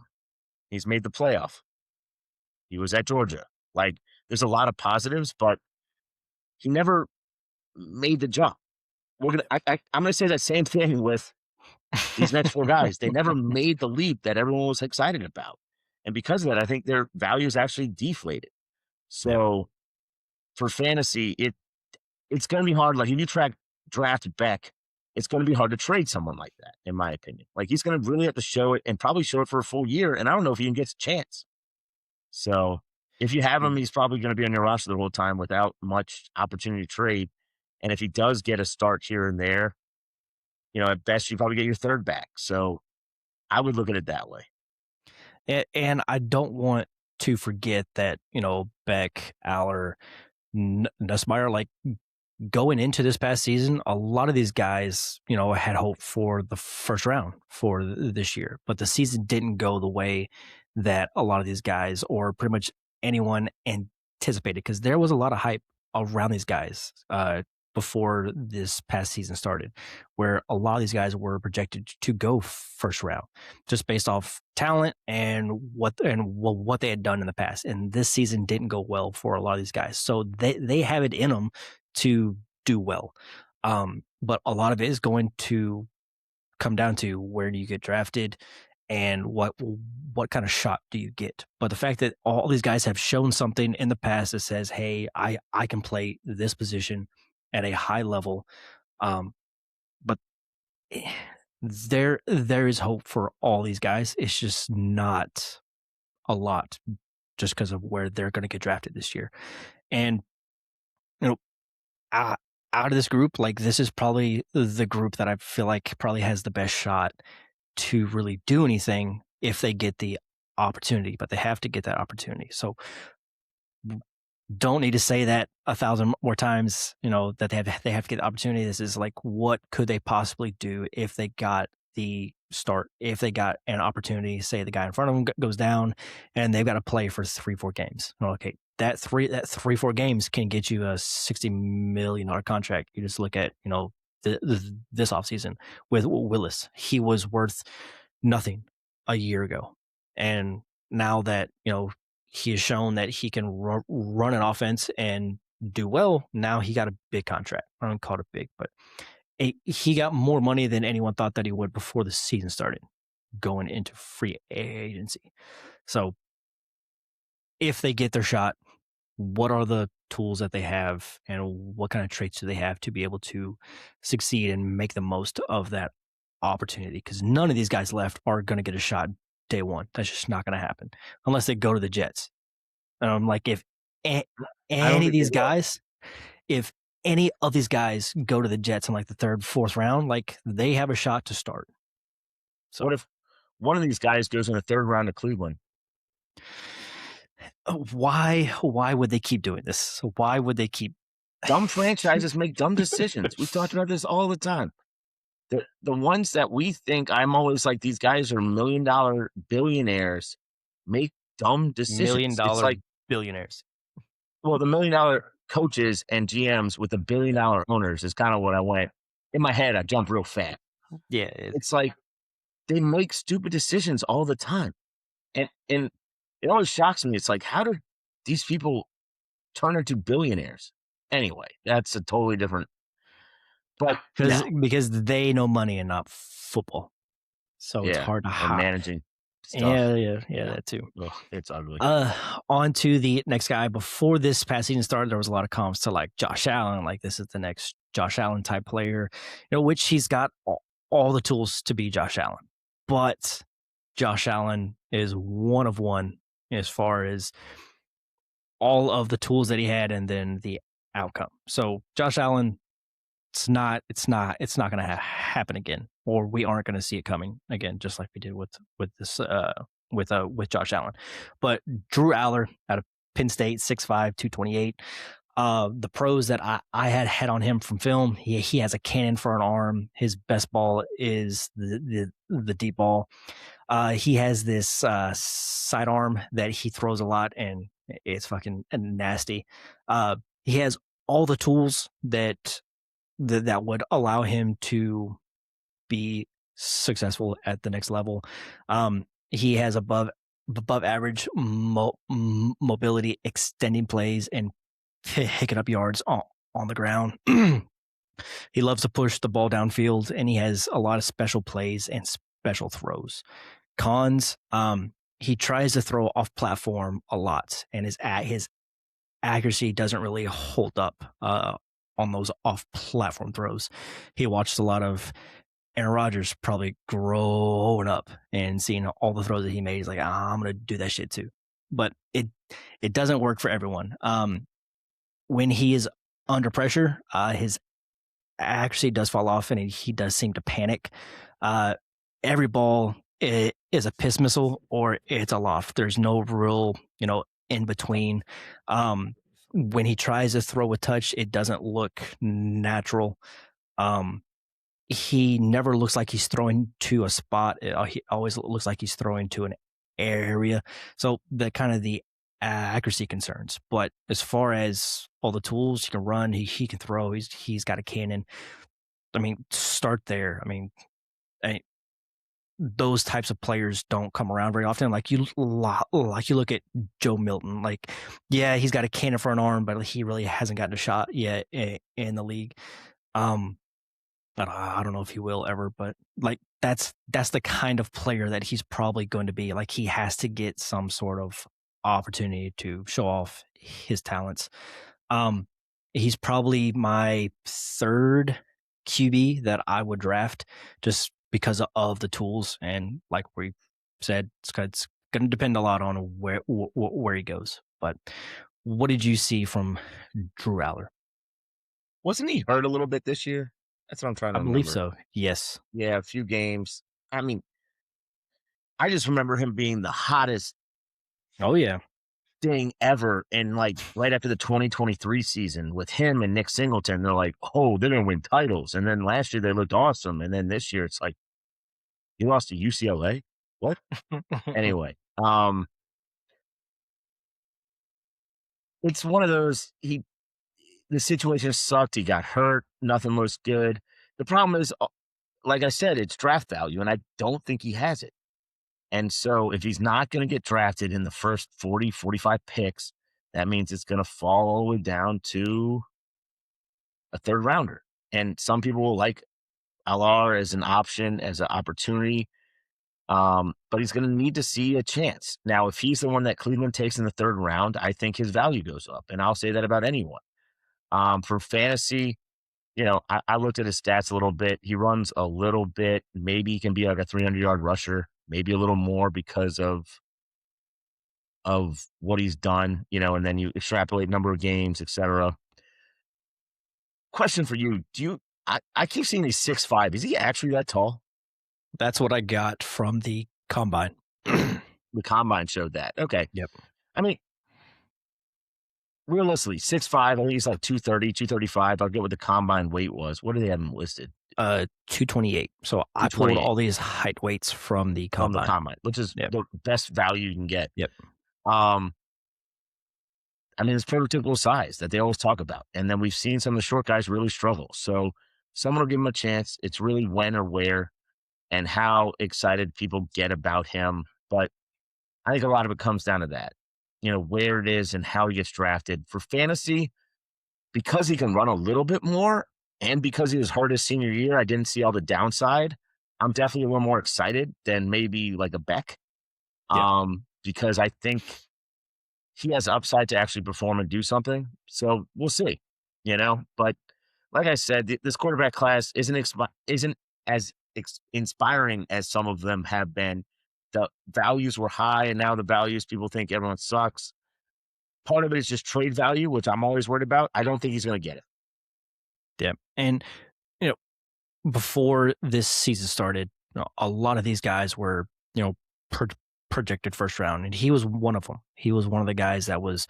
He's made the playoff. He was at Georgia. Like, there's a lot of positives, but he never made the jump. I'm gonna say that same thing with these next four guys. They never made the leap that everyone was excited about, and because of that, I think their value is actually deflated. So, for fantasy, it's going to be hard. Like, if you draft Beck, it's going to be hard to trade someone like that, in my opinion. Like, he's going to really have to show it and probably show it for a full year, and I don't know if he even gets a chance. So, if you have him, he's probably going to be on your roster the whole time without much opportunity to trade. And if he does get a start here and there, at best, you probably get your third back. So I would look at it that way. And I don't want to forget that, Beck, Aller, Nussmeier, like going into this past season, a lot of these guys, had hope for the first round for this year, but the season didn't go the way that a lot of these guys or pretty much anyone anticipated, because there was a lot of hype around these guys before this past season started, where a lot of these guys were projected to go first round just based off talent and what they had done in the past. And this season didn't go well for a lot of these guys. So they have it in them to do well. But a lot of it is going to come down to where do you get drafted and what kind of shot do you get. But the fact that all these guys have shown something in the past that says, hey, I can play this position at a high level. But there is hope for all these guys. It's just not a lot just because of where they're going to get drafted this year. And, out of this group, like, this is probably the group that I feel like probably has the best shot to really do anything if they get the opportunity, but they have to get that opportunity. So don't need to say that 1,000 more times, that they have to get the opportunity. This is like, what could they possibly do if they got the start if they got an opportunity. Say the guy in front of them goes down, and they've got to play for 3-4 games. Okay, that 3-4 games can get you a $60 million contract. You just look at this offseason with Willis. He was worth nothing a year ago, and now that he has shown that he can run an offense and do well. Now he got a big contract. I don't call it big, but he got more money than anyone thought that he would before the season started, going into free agency. So if they get their shot, what are the tools that they have, and what kind of traits do they have to be able to succeed and make the most of that opportunity? Because none of these guys left are going to get a shot day one. That's just not going to happen unless they go to the Jets. Like if any of these guys, if any of these guys go to the Jets in like the third, fourth round, like they have a shot to start. So what if one of these guys goes in the third round to Cleveland? Why would they keep doing this? Why would they keep? Dumb franchises make dumb decisions. We talked about this all the time. The ones that we think, I'm always like, these guys are $1 million billionaires, make dumb decisions. $1 million it's like billionaires. Well, the $1 million coaches and GMs with the $1 billion owners is kind of what I went in my head. I jumped real fast. Yeah, it's like they make stupid decisions all the time, and it always shocks me. It's like, how do these people turn into billionaires? Anyway, that's a totally different. But because they know money and not football, so it's hard to and managing stuff. Yeah, that too. Ugh, it's ugly. On to the next guy. Before this past season started, there was a lot of comments to like Josh Allen, like this is the next Josh Allen type player, which he's got all the tools to be Josh Allen. But Josh Allen is one of one as far as all of the tools that he had and then the outcome. So Josh Allen, it's not going to happen again, or we aren't going to see it coming again, just like we did with this with Josh Allen. But Drew Aller out of Penn State, 6'5", 228. The pros that I had on him from film, he has a cannon for an arm. His best ball is the deep ball. He has this sidearm that he throws a lot, and it's fucking nasty. He has all the tools that would allow him to be successful at the next level. He has above average mobility, extending plays, and picking up yards on the ground. He loves to push the ball downfield, and he has a lot of special plays and special throws. Cons, he tries to throw off platform a lot, and his accuracy doesn't really hold up on those off platform throws. He watched a lot of Aaron Rodgers probably growing up and seeing all the throws that he made. He's like, I'm going to do that shit too. But it doesn't work for everyone. When he is under pressure, his accuracy does fall off, and he does seem to panic. Every ball is a piss missile or it's a loft. There's no real, in between. When he tries to throw a touch, it doesn't look natural. He never looks like he's throwing to a spot. He always looks like he's throwing to an area. So the kind of the accuracy concerns. But as far as all the tools, he can run, he can throw, he's got a cannon. I mean, start there. I mean, those types of players don't come around very often. Like you look at Joe Milton. Like, yeah, he's got a cannon for an arm, but he really hasn't gotten a shot yet in the league. I don't know if he will ever, but like that's the kind of player that he's probably going to be. Like he has to get some sort of opportunity to show off his talents. He's probably my third QB that I would draft just because of the tools, and like we said, it's going to depend a lot on where he goes. But what did you see from Drew Aller? Wasn't he hurt a little bit this year? That's what I'm trying to remember. I believe so. Yes. Yeah, a few games. I mean, I just remember him being the hottest. Oh yeah. Thing ever, and like right after the 2023 season with him and Nick Singleton, they're like, oh, they're gonna win titles. And then last year they looked awesome, and then this year it's like He lost to UCLA? What? Anyway, it's one of those, the situation sucked, he got hurt, nothing looks good. The problem is, like I said, it's draft value, and I don't think he has it. And so if he's not gonna get drafted in the first 40, 45 picks, that means it's gonna fall all the way down to a third rounder. And some people will like LR as an option, as an opportunity, but he's gonna need to see a chance. Now, if he's the one that Cleveland takes in the third round, I think his value goes up, and I'll say that about anyone. For fantasy, I looked at his stats a little bit. He runs a little bit. Maybe he can be like a 300-yard rusher, maybe a little more because of what he's done, and then you extrapolate number of games, etc. Question for you: I keep seeing he's 6'5". Is he actually that tall? That's what I got from the combine. The combine showed that. Okay. Yep. I mean, realistically, 6'5", I think he's like 230, 235. I'll get what the combine weight was. What do they have him listed? 228. So I pulled all these height weights from the combine. From the combine, which is the best value you can get. Yep. I mean, it's prototypical size that they always talk about. And then we've seen some of the short guys really struggle. So someone will give him a chance. It's really when or where and how excited people get about him. But I think a lot of it comes down to that, where it is and how he gets drafted. For fantasy, because he can run a little bit more and because he was hurt his senior year, I didn't see all the downside. I'm definitely a little more excited than maybe like a Beck, because I think he has upside to actually perform and do something. So we'll see, But like I said, this quarterback class isn't as inspiring as some of them have been. The values were high, and now the values, people think everyone sucks. Part of it is just trade value, which I'm always worried about. I don't think he's going to get it. Yeah. And, before this season started, a lot of these guys were, projected first round, and he was one of them. He was one of the guys that was,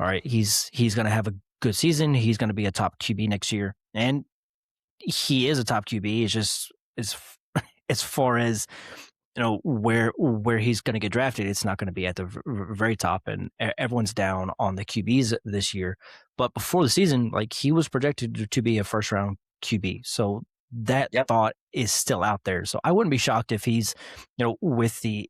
all right, he's going to have a good season. He's going to be a top QB next year. And he is a top QB. It's just as far as, where he's going to get drafted, it's not going to be at the very top, and everyone's down on the QBs this year. But before the season, like, he was projected to be a first round QB. So that thought is still out there. So I wouldn't be shocked if he's, with the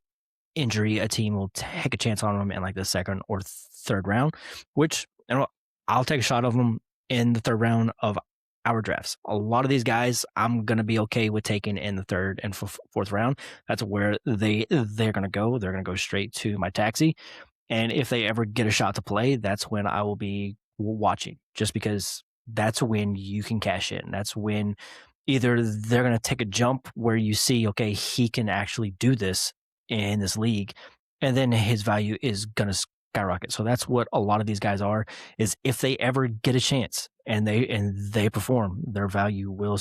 injury, a team will take a chance on him in like the second or third round, which, I'll take a shot of him in the third round of our drafts. A lot of these guys I'm going to be okay with taking in the third and fourth round. That's where they're going to go. They're going to go straight to my taxi. And if they ever get a shot to play, that's when I will be watching, just because that's when you can cash in. That's when either they're going to take a jump where you see, okay, he can actually do this in this league, and then his value is going to skyrocket. So that's what a lot of these guys are, is if they ever get a chance and they perform, their value will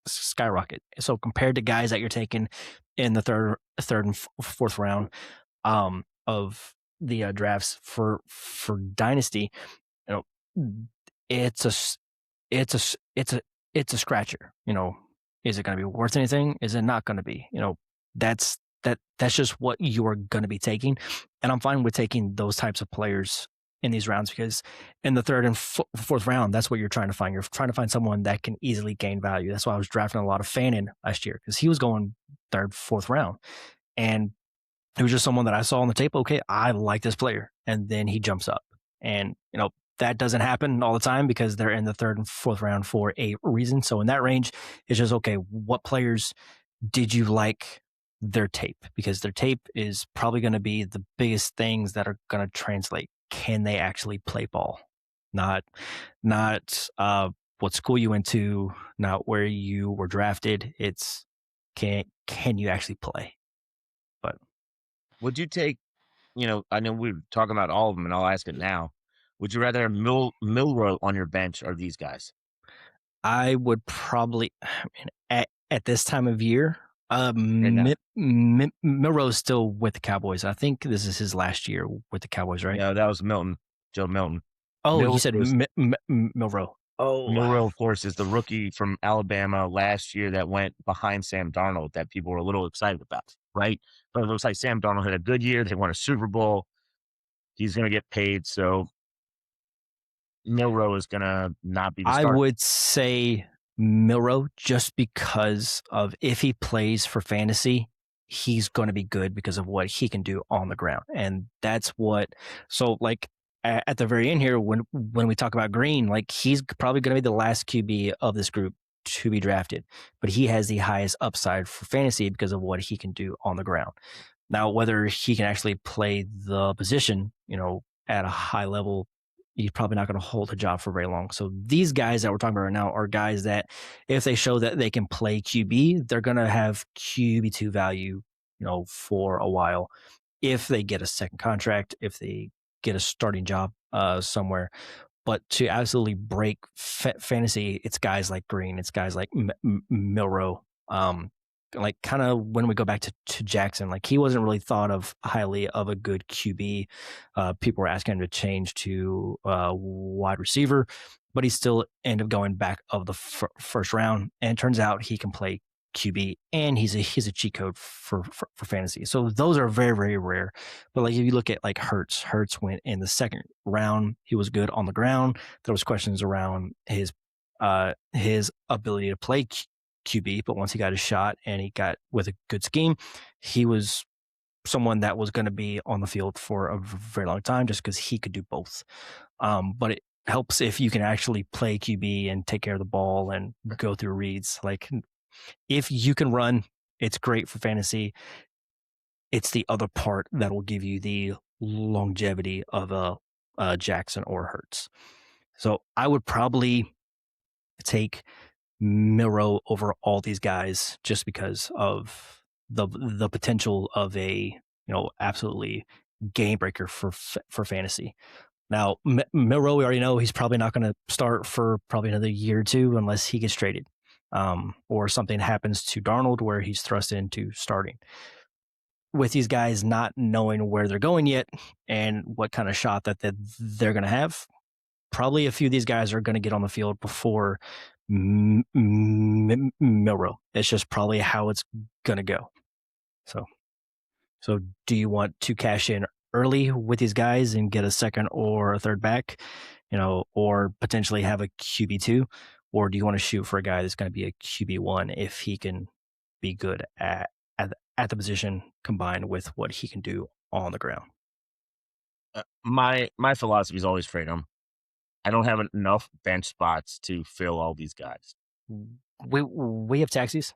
skyrocket. So compared to guys that you're taking in the third and fourth round of the drafts for Dynasty, it's a scratcher. Is it going to be worth anything? Is it not going to be? That's just what you are going to be taking. And I'm fine with taking those types of players in these rounds, because in the third and fourth round, that's what you're trying to find. You're trying to find someone that can easily gain value. That's why I was drafting a lot of Fannin last year, because he was going third, fourth round. And it was just someone that I saw on the tape. Okay, I like this player. And then he jumps up. And, that doesn't happen all the time, because they're in the third and fourth round for a reason. So in that range, it's just, okay, what players did you like their tape? Because their tape is probably going to be the biggest things that are going to translate. Can they actually play ball? Not what school you went to, not where you were drafted. It's can you actually play? But would you take, I know we're talking about all of them, and I'll ask it now. Would you rather have Milroe on your bench or these guys? I would probably, at this time of year, Milroe's still with the Cowboys. I think this is his last year with the Cowboys, right? Yeah, that was Milton, Joe Milton. Oh, you said Milroe. Milroe, of course, is the rookie from Alabama last year that went behind Sam Darnold that people were a little excited about, right? But it looks like Sam Darnold had a good year. They won a Super Bowl. He's going to get paid. So Milroe is going to not be the I starter. would say Milroe just because of if he plays for fantasy, he's going to be good because of what he can do on the ground. And that's what, so like at the very end here, when we talk about Green, like he's probably going to be the last QB of this group to be drafted, but he has the highest upside for fantasy because of what he can do on the ground. Now, whether he can actually play the position, at a high level, he's probably not going to hold a job for very long. So these guys that we're talking about right now are guys that if they show that they can play QB, they're going to have QB2 value, for a while. If they get a second contract, if they get a starting job somewhere. But to absolutely break fantasy, it's guys like Green, it's guys like Milroe. Like kind of when we go back to Jackson, like he wasn't really thought of highly of a good QB. People were asking him to change to wide receiver, but he still ended up going back of the first round. And it turns out he can play QB, and he's a cheat code for fantasy. So those are very, very rare. But like if you look at like Hurts went in the second round. He was good on the ground. There was questions around his ability to play QB, but once he got his shot and he got with a good scheme, he was someone that was going to be on the field for a very long time just because he could do both. But it helps if you can actually play QB and take care of the ball and go through reads. Like if you can run, it's great for fantasy. It's the other part that will give you the longevity of a Jackson or Hurts. So I would probably take Milroe over all these guys just because of the potential of a absolutely game breaker for fantasy. Now Milroe, we already know he's probably not going to start for probably another year or two unless he gets traded, or something happens to Darnold where he's thrust into starting. With these guys not knowing where they're going yet and what kind of shot that they're going to have, probably a few of these guys are going to get on the field before Milroe. It's just probably how it's going to go. So do you want to cash in early with these guys and get a second or a third back, or potentially have a QB2, or do you want to shoot for a guy that's going to be a QB1 if he can be good at the position combined with what he can do on the ground? My philosophy is always freedom. I don't have enough bench spots to fill all these guys. We have taxis.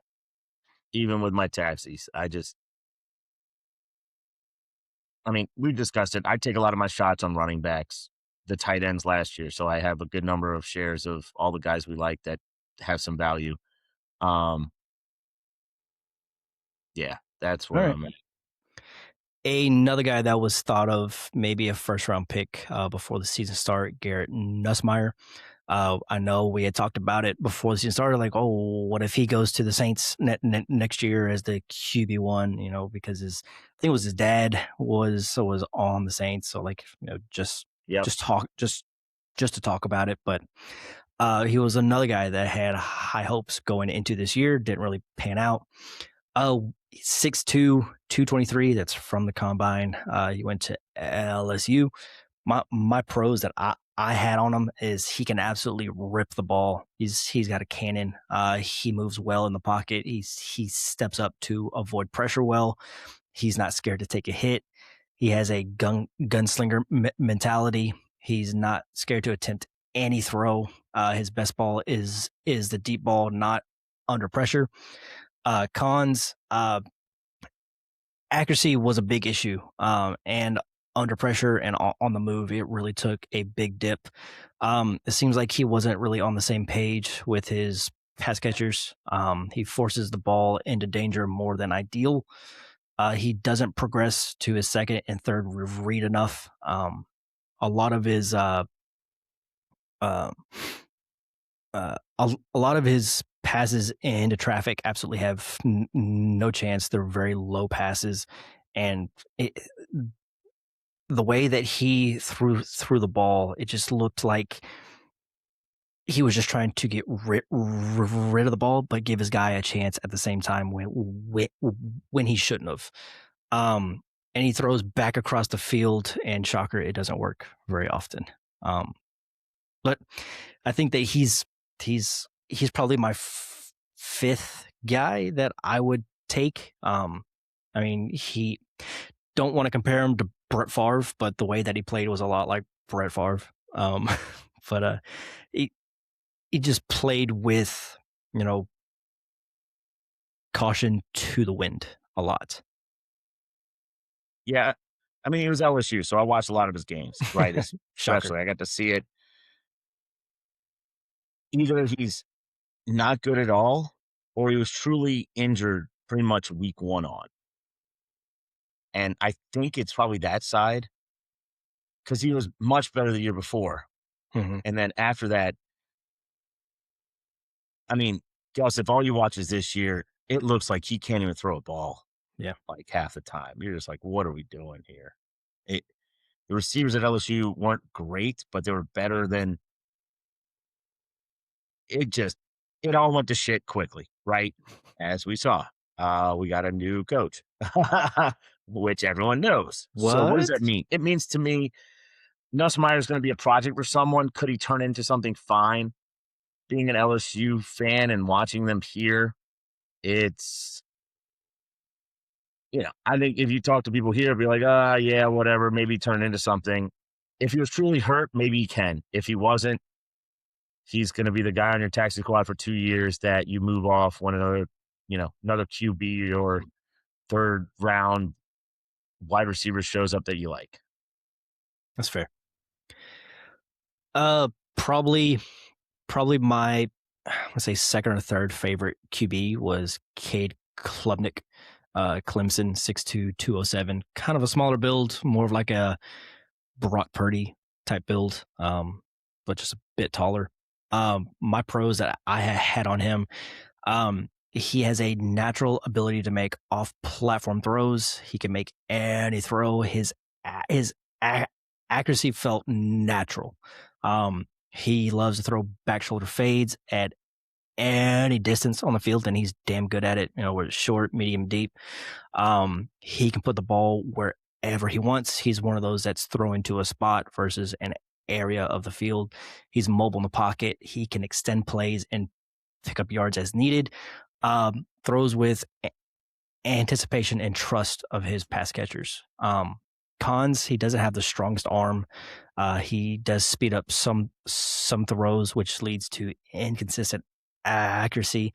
Even with my taxis, we discussed it. I take a lot of my shots on running backs, the tight ends last year. So I have a good number of shares of all the guys we like that have some value. Yeah, that's where I'm at. Another guy that was thought of maybe a first round pick before the season started, Garrett Nussmeier. I know we had talked about it before the season started, like, oh, what if he goes to the Saints next year as the QB1, because I think it was his dad was on the Saints. So like, just to talk about it. But he was another guy that had high hopes going into this year, didn't really pan out. 6'2", 223. That's from the combine. He went to LSU. My pros that I had on him is he can absolutely rip the ball. He's got a cannon. He moves well in the pocket. He steps up to avoid pressure well. He's not scared to take a hit. He has a gunslinger mentality. He's not scared to attempt any throw. His best ball is the deep ball, not under pressure. Cons, accuracy was a big issue, and under pressure and on the move, it really took a big dip. It seems like he wasn't really on the same page with his pass catchers. He forces the ball into danger more than ideal. He doesn't progress to his second and third read enough. A lot of his passes into traffic absolutely have no chance. They're very low passes, and the way that he threw the ball, it just looked like he was just trying to get rid of the ball, but give his guy a chance at the same time when he shouldn't have. And he throws back across the field, and shocker, it doesn't work very often. But I think that he's probably my fifth guy that I would take. I mean, he don't want to compare him to Brett Favre, but the way that he played was a lot like Brett Favre. But he just played with, caution to the wind a lot. Yeah. I mean, he was LSU, so I watched a lot of his games, right? Especially, I got to see it. Either he's not good at all, or he was truly injured pretty much week 1 on. And I think it's probably that side because he was much better the year before. Mm-hmm. And then after that, I mean, Gus, if all you watch is this year, it looks like he can't even throw a ball. Yeah. Like half the time. You're just like, what are we doing here? The receivers at LSU weren't great, but they were better than it all went to shit quickly, right? As we saw. We got a new coach, which everyone knows. So what does that mean? It means to me, Nussmeier is going to be a project for someone. Could he turn into something fine? Being an LSU fan and watching them here, it's, I think if you talk to people here, be like, yeah, whatever, maybe turn into something. If he was truly hurt, maybe he can. If he wasn't, he's going to be the guy on your taxi squad for 2 years that you move off when another QB or third round wide receiver shows up that you like. That's fair. Probably my, let's say, second or third favorite QB was Cade Klubnik, Clemson, 6'2", 207. Kind of a smaller build, more of like a Brock Purdy type build, but just a bit taller. My pros that I had on him, he has a natural ability to make off-platform throws. He can make any throw. His accuracy felt natural. He loves to throw back shoulder fades at any distance on the field, and he's damn good at it. Whether it's short, medium, deep. He can put the ball wherever he wants. He's one of those that's throwing to a spot versus an area of the field. He's mobile in the pocket. He can extend plays and pick up yards as needed. Throws with anticipation and trust of his pass catchers. Cons, he doesn't have the strongest arm. He does speed up some throws, which leads to inconsistent accuracy.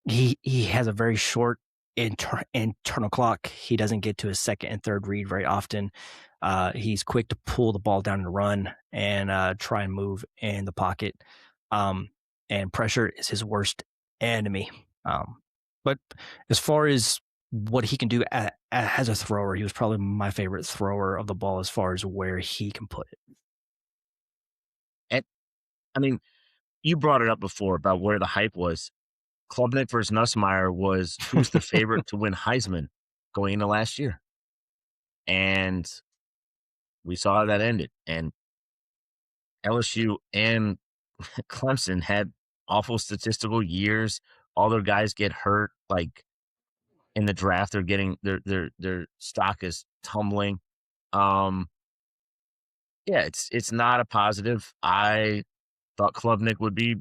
He has a very short internal clock. He doesn't get to his second and third read very often. He's quick to pull the ball down and run and try and move in the pocket. And pressure is his worst enemy. But as far as what he can do as a thrower, he was probably my favorite thrower of the ball as far as where he can put it. And I mean, you brought it up before about where the hype was. Klubnik versus Nussmeier was who's the favorite to win Heisman going into last year. And we saw how that ended. And LSU and Clemson had awful statistical years. All their guys get hurt. Like in the draft, they're getting their stock is tumbling. Yeah, it's not a positive. I thought Klubnik would be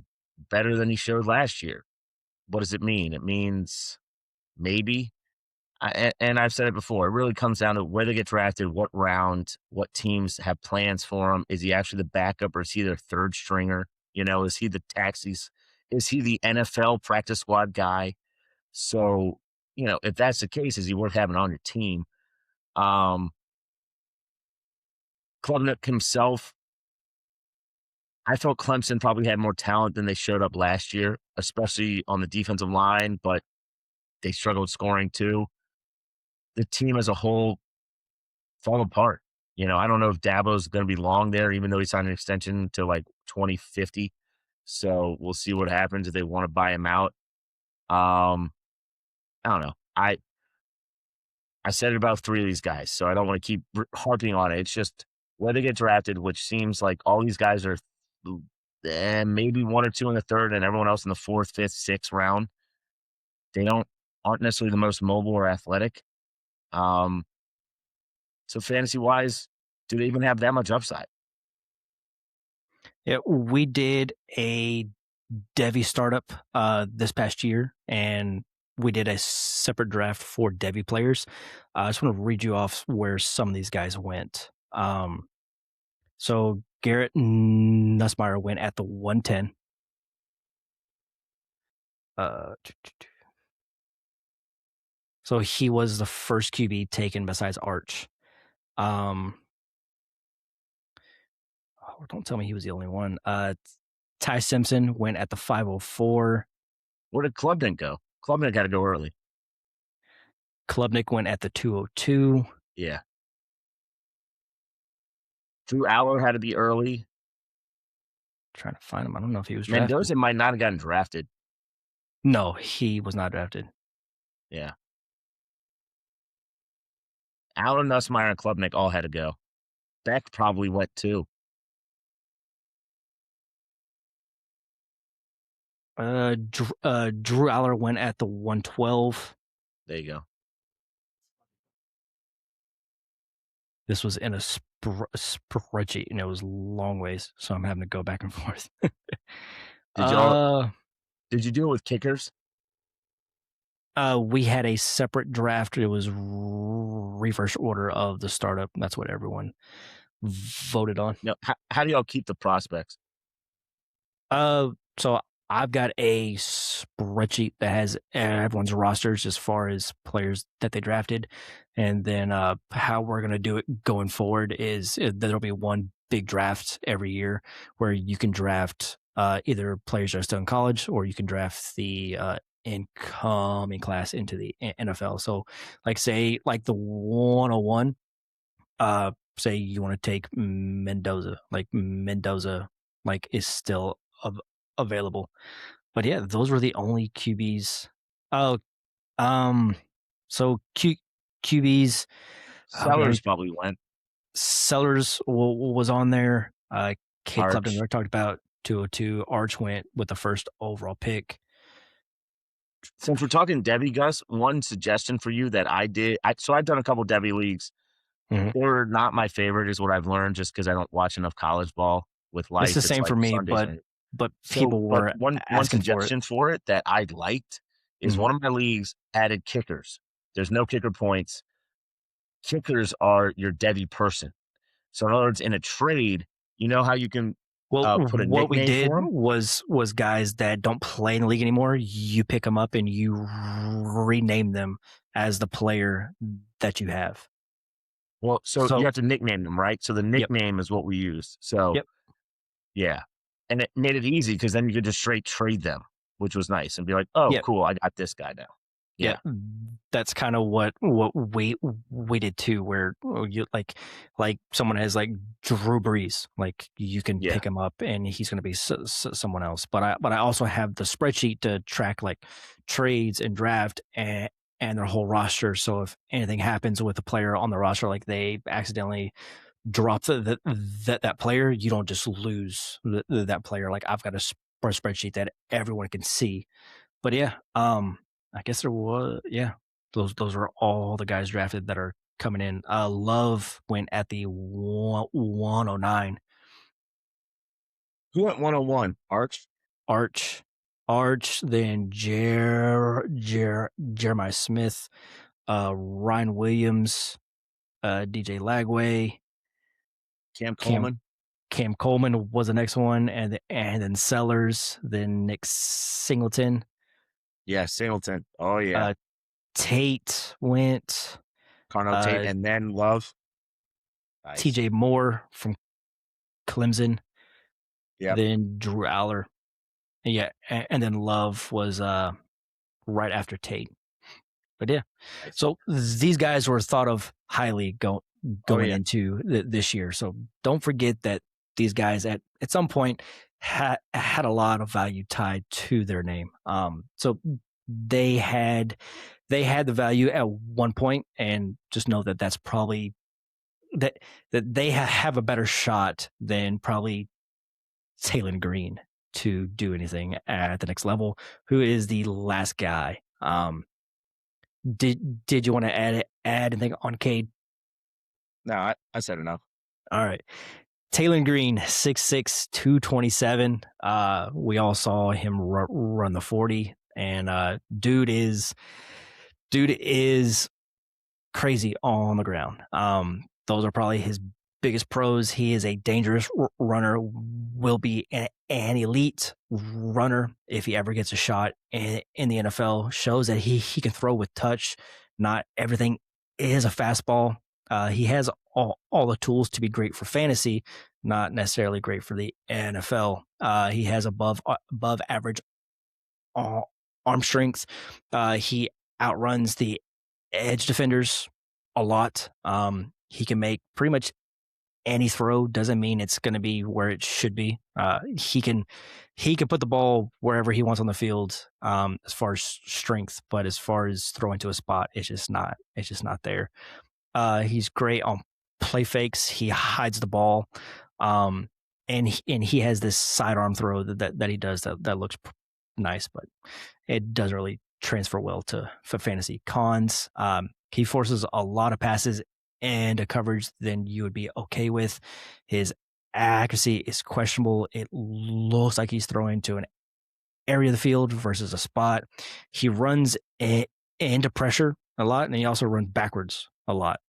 better than he showed last year. What does it mean? It means maybe. And I've said it before. It really comes down to where they get drafted, what round, what teams have plans for him. Is he actually the backup, or is he their third stringer? Is he the taxis? Is he the NFL practice squad guy? So, if that's the case, is he worth having on your team? Klubnik himself, I felt Clemson probably had more talent than they showed up last year, especially on the defensive line, but they struggled scoring too. The team as a whole fall apart. I don't know if Dabo's going to be long there, even though he signed an extension to like 2050. So we'll see what happens if they want to buy him out. I don't know. I said it about 3 of these guys, so I don't want to keep harping on it. It's just where they get drafted, which seems like all these guys are and maybe 1 or 2 in the third, and everyone else in the fourth, fifth, sixth round. They aren't necessarily the most mobile or athletic. So fantasy wise, do they even have that much upside? Yeah, we did a Devy startup this past year, and we did a separate draft for Devy players. I just want to read you off where some of these guys went. So Garrett Nussmeyer went at the 110. So he was the first QB taken besides Arch. Oh, don't tell me he was the only one. Ty Simpson went at the 504. Where did Klubnik go? Klubnik got to go early. Klubnik went at the 202. Yeah. Drew Aller had to be early. Trying to find him. I don't know if he was drafted. Mendoza might not have gotten drafted. No, he was not drafted. Yeah. Aller, Nussmeyer, and Klubnik all had to go. Beck probably went too. Drew Aller went at the 112. There you go. This was in a spreadsheet, and it was long ways, so I'm having to go back and forth. Did you do it with kickers? We had a separate draft. It was reverse order of the startup. That's what everyone voted on. No, how do y'all keep the prospects? So I've got a spreadsheet that has everyone's rosters as far as players that they drafted. And then how we're going to do it going forward is there'll be one big draft every year where you can draft either players that are still in college, or you can draft the incoming class into the NFL. So say the 101, say you want to take Mendoza, Mendoza is still available. But yeah, those were the only QBs. So QBs. Sellers probably went. Sellers was on there. Kate Clifton, we talked about 202. Arch went with the first overall pick. Since we're talking Devy, Gus, one suggestion for you that I did. So I've done a couple Devy leagues. Mm-hmm. They're not my favorite, is what I've learned, just because I don't watch enough college ball with life. It's the same for me, but people were one suggestion for it that I liked is one of my leagues added kickers. There's no kicker points. Kickers are your Devy person. So in other words, in a trade, you know how you can put a nickname what we did for them? was guys that don't play in the league anymore. You pick them up and you rename them as the player that you have. Well, so you have to nickname them, right? So the nickname is what we use. So yeah. And it made it easy because then you could just straight trade them, which was nice, and be like, oh, cool, I got this guy now. Yeah, that's kind of what we did too. Where you like someone has Drew Brees, you can pick him up and he's going to be someone else. But I also have the spreadsheet to track trades and draft and their whole roster. So if anything happens with a player on the roster, they accidentally drop that player, you don't just lose that player. I've got a spreadsheet that everyone can see. But yeah, I guess there was those are all the guys drafted that are coming in. Love went at the 109. Who went 101? Arch, then Jeremiah Smith, Ryan Williams, DJ Lagway, Cam Coleman was the next one, and then Sellers, then Nick Singleton. Yeah, Singleton. Oh yeah. Tate went. Carnell Tate, and then Love. Nice. TJ Moore from Clemson. Yeah. Then Drew Aller. Yeah, and then Love was right after Tate. But yeah, nice. So these guys were thought of highly going into this year. So don't forget that these guys at some point had a lot of value tied to their name. So they had the value at one point, and just know that that's probably that they have a better shot than probably Taylor Green to do anything at the next level, who is the last guy. Did you want to add anything on Cade? No, I said enough. All right. Taylor Green, 6'6", 227. We all saw him run the 40, and dude is crazy on the ground. Those are probably his biggest pros. He is a dangerous runner, will be an elite runner if he ever gets a shot in the NFL. Shows that he can throw with touch. Not everything is a fastball. He has all the tools to be great for fantasy, not necessarily great for the NFL. He has above average arm strength. He outruns the edge defenders a lot. He can make pretty much any throw. Doesn't mean it's going to be where it should be. He can put the ball wherever he wants on the field, as far as strength, but as far as throwing to a spot, it's just not there. He's great on play fakes. He hides the ball, and he has this sidearm throw that he does that looks nice, but it doesn't really transfer well for fantasy. Cons, he forces a lot of passes into coverage than you would be okay with. His accuracy is questionable. It looks like he's throwing to an area of the field versus a spot. He runs into pressure a lot, and he also runs backwards a lot,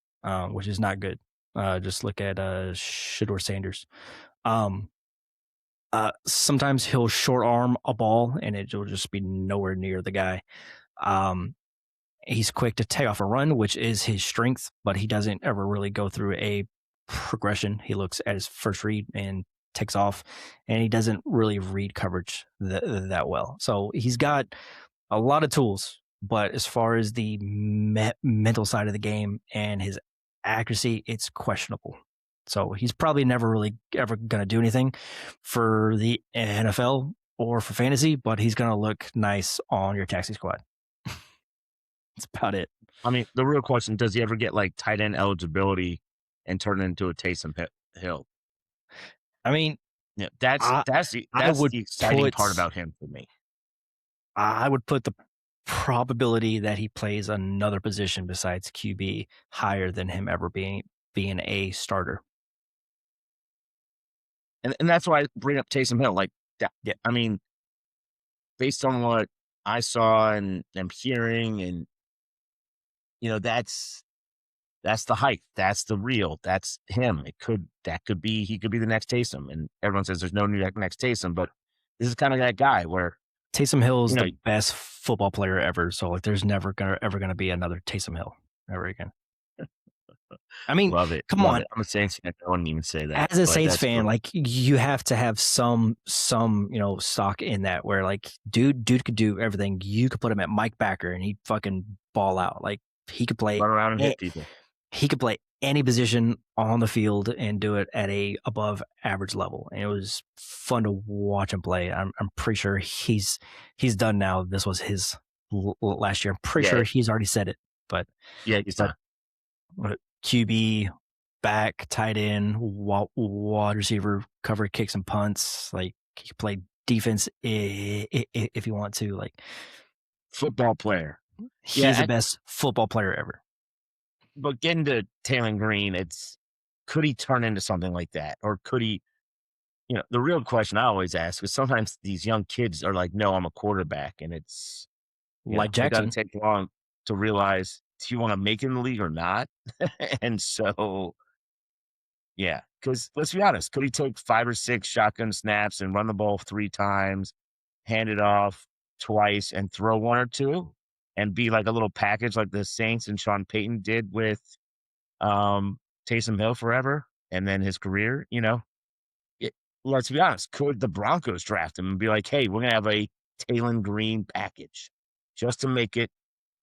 which is not good. Just look at Shedeur Sanders. Sometimes he'll short arm a ball and it will just be nowhere near the guy. He's quick to take off a run, which is his strength, but he doesn't ever really go through a progression. He looks at his first read and takes off, and he doesn't really read coverage that well. So he's got a lot of tools, but as far as the mental side of the game and his accuracy, it's questionable. So he's probably never really ever going to do anything for the NFL or for fantasy, but he's going to look nice on your taxi squad. That's about it. I mean, the real question, does he ever get like tight end eligibility and turn it into a Taysom Hill? I mean, yeah, that's the exciting part about him for me. I would put the probability that he plays another position besides QB higher than him ever being a starter. And that's why I bring up Taysom Hill. Like, yeah. I mean, based on what I saw and am hearing, and that's the hype. That's the real. That's him. He could be the next Taysom. And everyone says there's no next Taysom, but this is kind of that guy where Taysom Hill is the best football player ever. So like, there's never ever gonna be another Taysom Hill ever again. I mean, love it. Come on. I'm a Saints fan. I wouldn't even say that. As a Saints fan, cool. Like you have to have some stock in that where like dude could do everything. You could put him at Mike Backer and he'd fucking ball out. Like he could play run around and hit people. He could play any position on the field and do it at a above average level. And it was fun to watch him play. I'm pretty sure he's done now. This was his last year. I'm pretty sure he's already said it. But yeah, he's done. QB, back, tight end, wide receiver, cover kicks and punts. Like he can play defense if you want to. Like football player. He's the best football player ever. But getting to Taylor Green, could he turn into something like that? Or could he, the real question I always ask is sometimes these young kids are like, no, I'm a quarterback. And it's like Jackson. It doesn't take long to realize, do you want to make it in the league or not? And so, yeah, because let's be honest, could he take 5 or 6 shotgun snaps and run the ball 3 times, hand it off twice, and throw 1 or 2? And be like a little package like the Saints and Sean Payton did with Taysom Hill forever, and then his career, let's be honest, could the Broncos draft him and be like, hey, we're going to have a Taylor Green package just to make it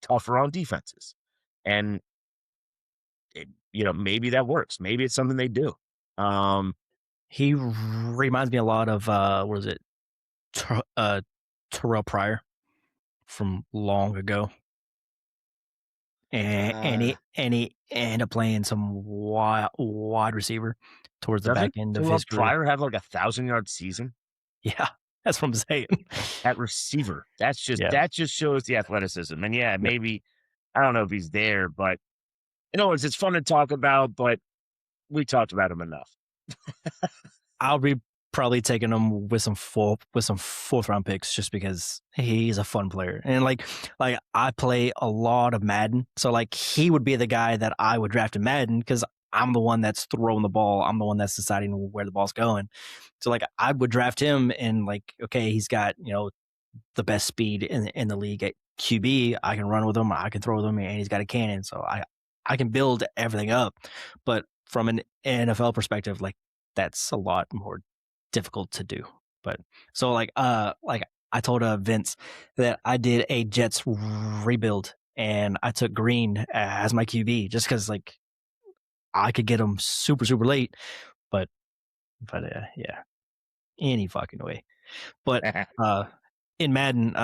tougher on defenses? And, maybe that works. Maybe it's something they do. He reminds me a lot of, Terrell Pryor from long ago, and he ended up playing some wide receiver towards the back end of his career. Pryor have like 1,000-yard season? Yeah, that's what I'm saying. At receiver. Yeah. That just shows the athleticism. And yeah, Yep. maybe I don't know if he's there, but it's fun to talk about, but we talked about him enough. I'll be probably taking him with some fourth round picks just because he's a fun player. And like I play a lot of Madden. So like he would be the guy that I would draft in Madden because I'm the one that's throwing the ball. I'm the one that's deciding where the ball's going. So like I would draft him and like, okay, he's got, the best speed in the league at QB. I can run with him, I can throw with him, and he's got a cannon. So I can build everything up. But from an NFL perspective, like that's a lot more difficult to do. But so like I told Vince that I did a Jets rebuild and I took Green as my QB just because like I could get him super super late, but yeah, any fucking way. But in Madden,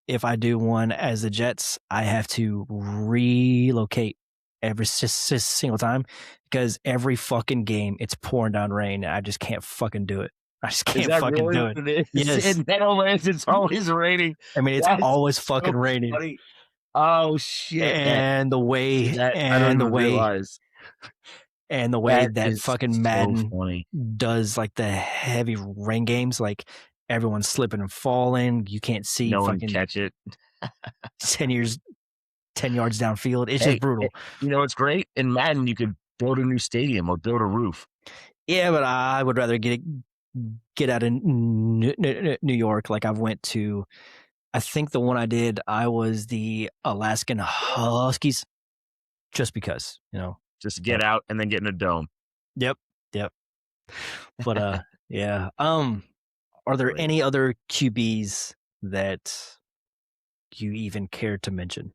if I do one as the Jets, I have to relocate every single time because every fucking game it's pouring down rain. And I just can't fucking do it. I just Is can't that fucking really do what it. it is? Yes. In Meadowlands, it's always raining. I mean, it's That's always fucking so raining. funny. Oh shit! And the way That I don't and the even way realize. and the way That that is fucking so Madden funny. does like the heavy rain games, like everyone's slipping and falling. You can't see No one fucking catch it. 10 years 10 yards downfield. It's just Hey, brutal. it's great. In Madden, you could build a new stadium or build a roof. Yeah, but I would rather get out of New York. Like I've went to, I think the one I did, I was the Alaskan Huskies, just because, Just get But out and then get in a dome. yep, yep. But yeah. Are there Great. any other QBs that you even care to mention?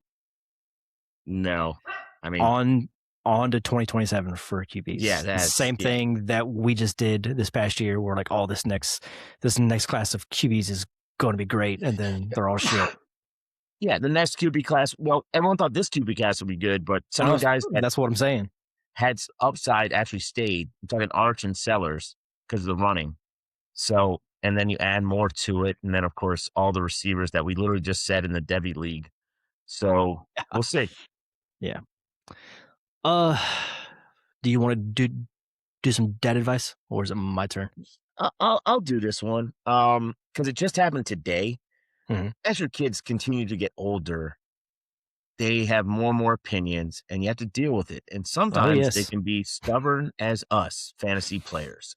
No, I mean, On to 2027 for QBs. yeah, Same thing that we just did this past year, where like all this next class of QBs is going to be great, and then they're all shit. Yeah, the next QB class. Well, everyone thought this QB class would be good, but some of the guys that That's what I'm saying. had upside actually stayed. I'm talking Arch and Sellers because of the running. So, and then you add more to it, and then of course all the receivers that we literally just said in the Debbie League. So we'll see. Yeah. Uh, do you want to do some dad advice, or is it my turn? I'll do this one. Because it just happened today. Mm-hmm. As your kids continue to get older, they have more and more opinions, and you have to deal with it. And sometimes they can be stubborn as us fantasy players,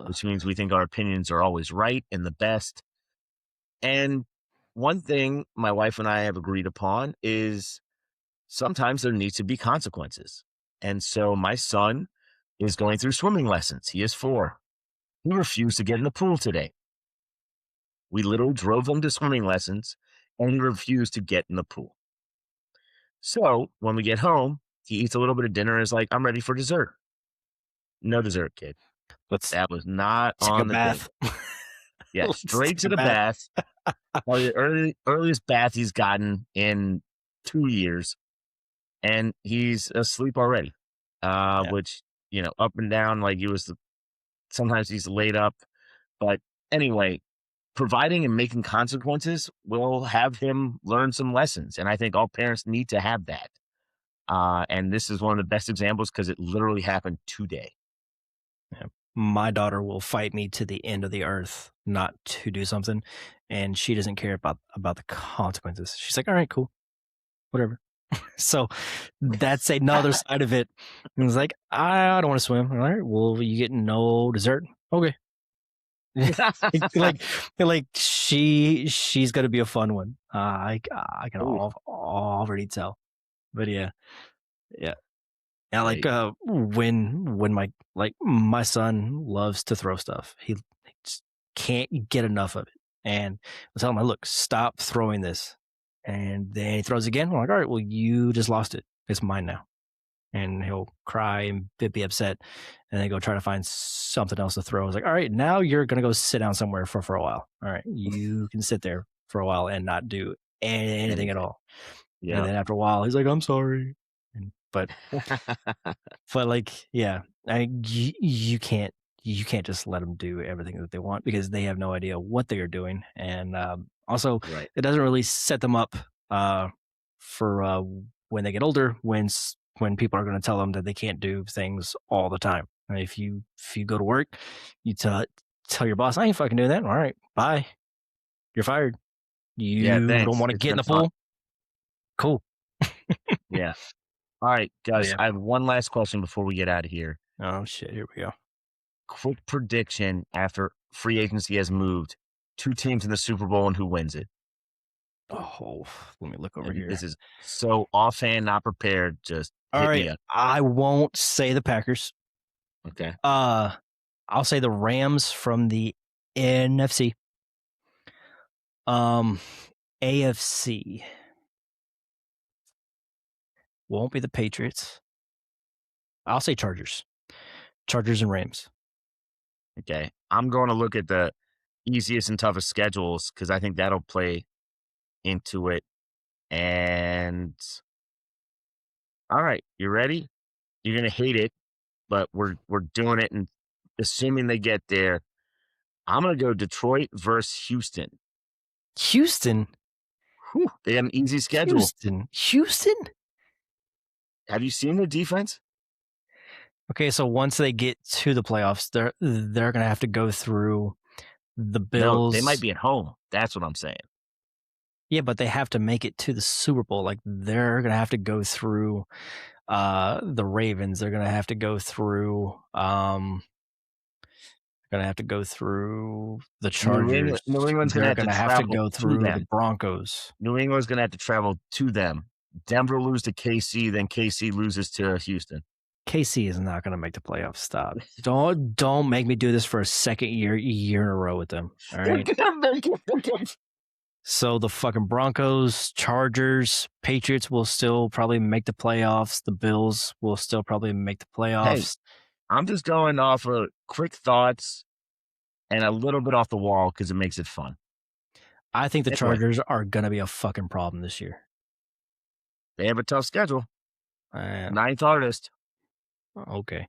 which means we think our opinions are always right and the best. And one thing my wife and I have agreed upon is sometimes there needs to be consequences. And so my son is going through swimming lessons. He is 4. He refused to get in the pool today. We literally drove him to swimming lessons, and he refused to get in the pool. So when we get home, he eats a little bit of dinner and is like, I'm ready for dessert. No dessert, kid. That was not on the bath. Yeah, straight to the bath. Probably the earliest bath he's gotten in 2 years. And he's asleep already, which, up and down, like sometimes he's laid up. But anyway, providing and making consequences will have him learn some lessons. And I think all parents need to have that. And this is one of the best examples because it literally happened today. Yeah. My daughter will fight me to the end of the earth not to do something, and she doesn't care about the consequences. She's like, all right, cool, whatever. So that's another side of it. And it's like, I don't want to swim. All right, well, you get no dessert. Okay. like she's gonna be a fun one. I can already tell. But yeah. Yeah, like when my son loves to throw stuff. He just can't get enough of it. And I tell him, look, stop throwing this. And then he throws again. I'm like, all right, well, you just lost it. It's mine now. And he'll cry and be upset, and then go try to find something else to throw. I was like, all right, now you're gonna go sit down somewhere for a while. All right, you can sit there for a while and not do anything at all. Yeah. And then after a while, he's like, I'm sorry. But like, yeah, you can't you can't just let them do everything that they want because they have no idea what they are doing. And also, it doesn't really set them up for when they get older, when people are going to tell them that they can't do things all the time. I mean, if you go to work, you tell your boss, I ain't fucking doing that. All right, bye. You're fired. You don't want to get in the pool? Cool. Yeah. All right, Gus, I have one last question before we get out of here. Oh, shit. Here we go. Quick prediction after free agency has moved. 2 teams in the Super Bowl and who wins it? Oh, let me look over here. This is so offhand, not prepared. Just hit me up. I won't say the Packers. Okay. I'll say the Rams from the NFC. AFC won't be the Patriots. I'll say Chargers. Chargers and Rams. Okay. I'm going to look at the easiest and toughest schedules because I think that'll play into it. And all right, you ready? You're gonna hate it, but we're doing it, and assuming they get there, I'm gonna go Detroit versus Houston. Houston? Whew, they have an easy schedule. Houston? Have you seen their defense? Okay, so once they get to the playoffs, they're gonna have to go through the Bills. No, they might be at home. That's what I'm saying. Yeah, but they have to make it to the Super Bowl. Like they're gonna have to go through the Ravens. They're gonna have to go through the Chargers. New England's gonna have to go through the Broncos. New England's gonna have to travel to them. Denver lose to KC, then KC loses to Houston. KC is not going to make the playoffs. Stop. Don't make me do this for a second year in a row with them. All right. So the fucking Broncos, Chargers, Patriots will still probably make the playoffs. The Bills will still probably make the playoffs. Hey, I'm just going off of quick thoughts and a little bit off the wall because it makes it fun. I think the Chargers are going to be a fucking problem this year. They have a tough schedule. 9th hardest. Okay.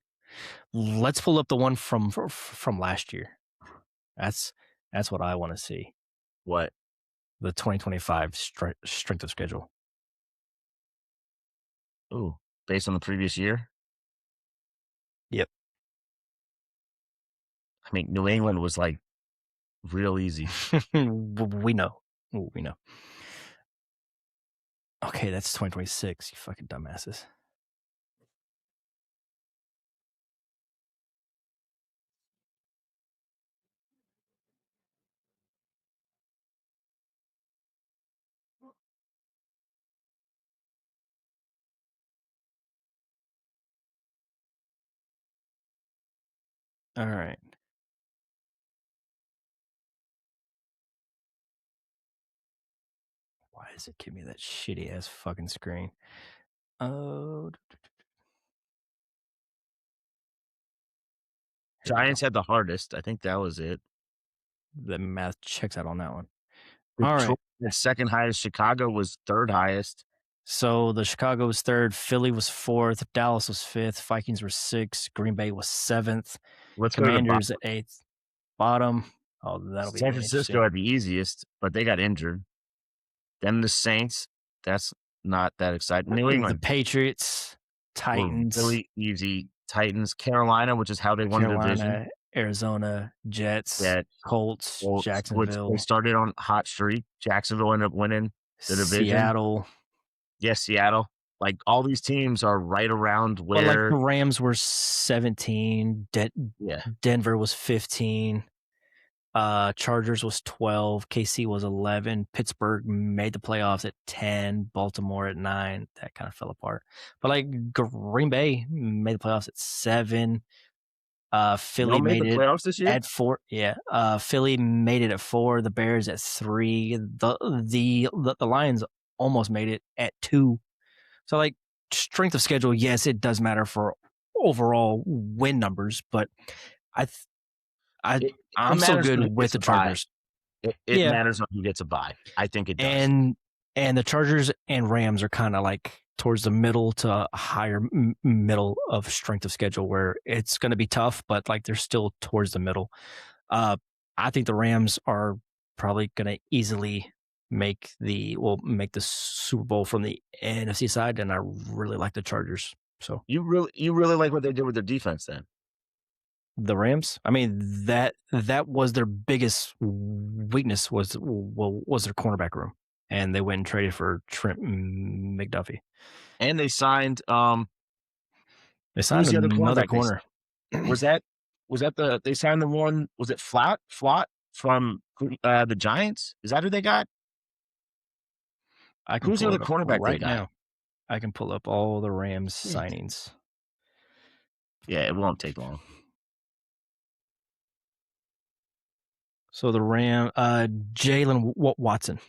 Let's pull up the one from last year. That's what I want to see. What? The 2025 strength of schedule. Ooh, based on the previous year? Yep. I mean, New England was like real easy. We know. Okay, that's 2026, you fucking dumbasses. All right. Why does it give me that shitty ass fucking screen? Oh. Giants had the hardest. I think that was it. The math checks out on that one. All right. The second highest. Chicago was 3rd highest. So the Chicago was 3rd, Philly was 4th, Dallas was 5th, Vikings were 6th, Green Bay was 7th, Commanders at 8th. Bottom. Oh, that'll be San Francisco had the easiest, but they got injured. Then the Saints. That's not that exciting. New England. The Patriots, Titans. Really easy. Titans, Carolina, which is how they won the division. Arizona, Jets, Colts, Jacksonville. Which they started on a hot streak. Jacksonville ended up winning the division. Seattle. Yes, Seattle. Like all these teams are right around where. Well, like the Rams were 17. Denver was 15. Chargers was 12. KC was 11. Pittsburgh made the playoffs at 10. Baltimore at 9. That kind of fell apart. But like Green Bay made the playoffs at 7. Philly made it playoffs this year at 4. Yeah. Philly made it at 4. The Bears at 3. The Lions almost made it at 2. So like strength of schedule, yes, it does matter for overall win numbers, but I'm so good with the Chargers. It matters on who gets a bye. I think it does. And the Chargers and Rams are kind of like towards the middle to higher middle of strength of schedule, where it's going to be tough, but like they're still towards the middle. I think the Rams are probably going to easily make the Super Bowl from the NFC side, and I really like the Chargers. So you really like what they did with their defense then? The Rams? I mean, that was their biggest weakness was their cornerback room, and they went and traded for Trent McDuffie. And they signed they signed who's the other another cornerback corner. Was that they signed the one, was it Flott from the Giants? Is that who they got? Who's the other cornerback right they got? now? I can pull up all the Rams signings. Yeah, it won't take long. So the Jalen Watson.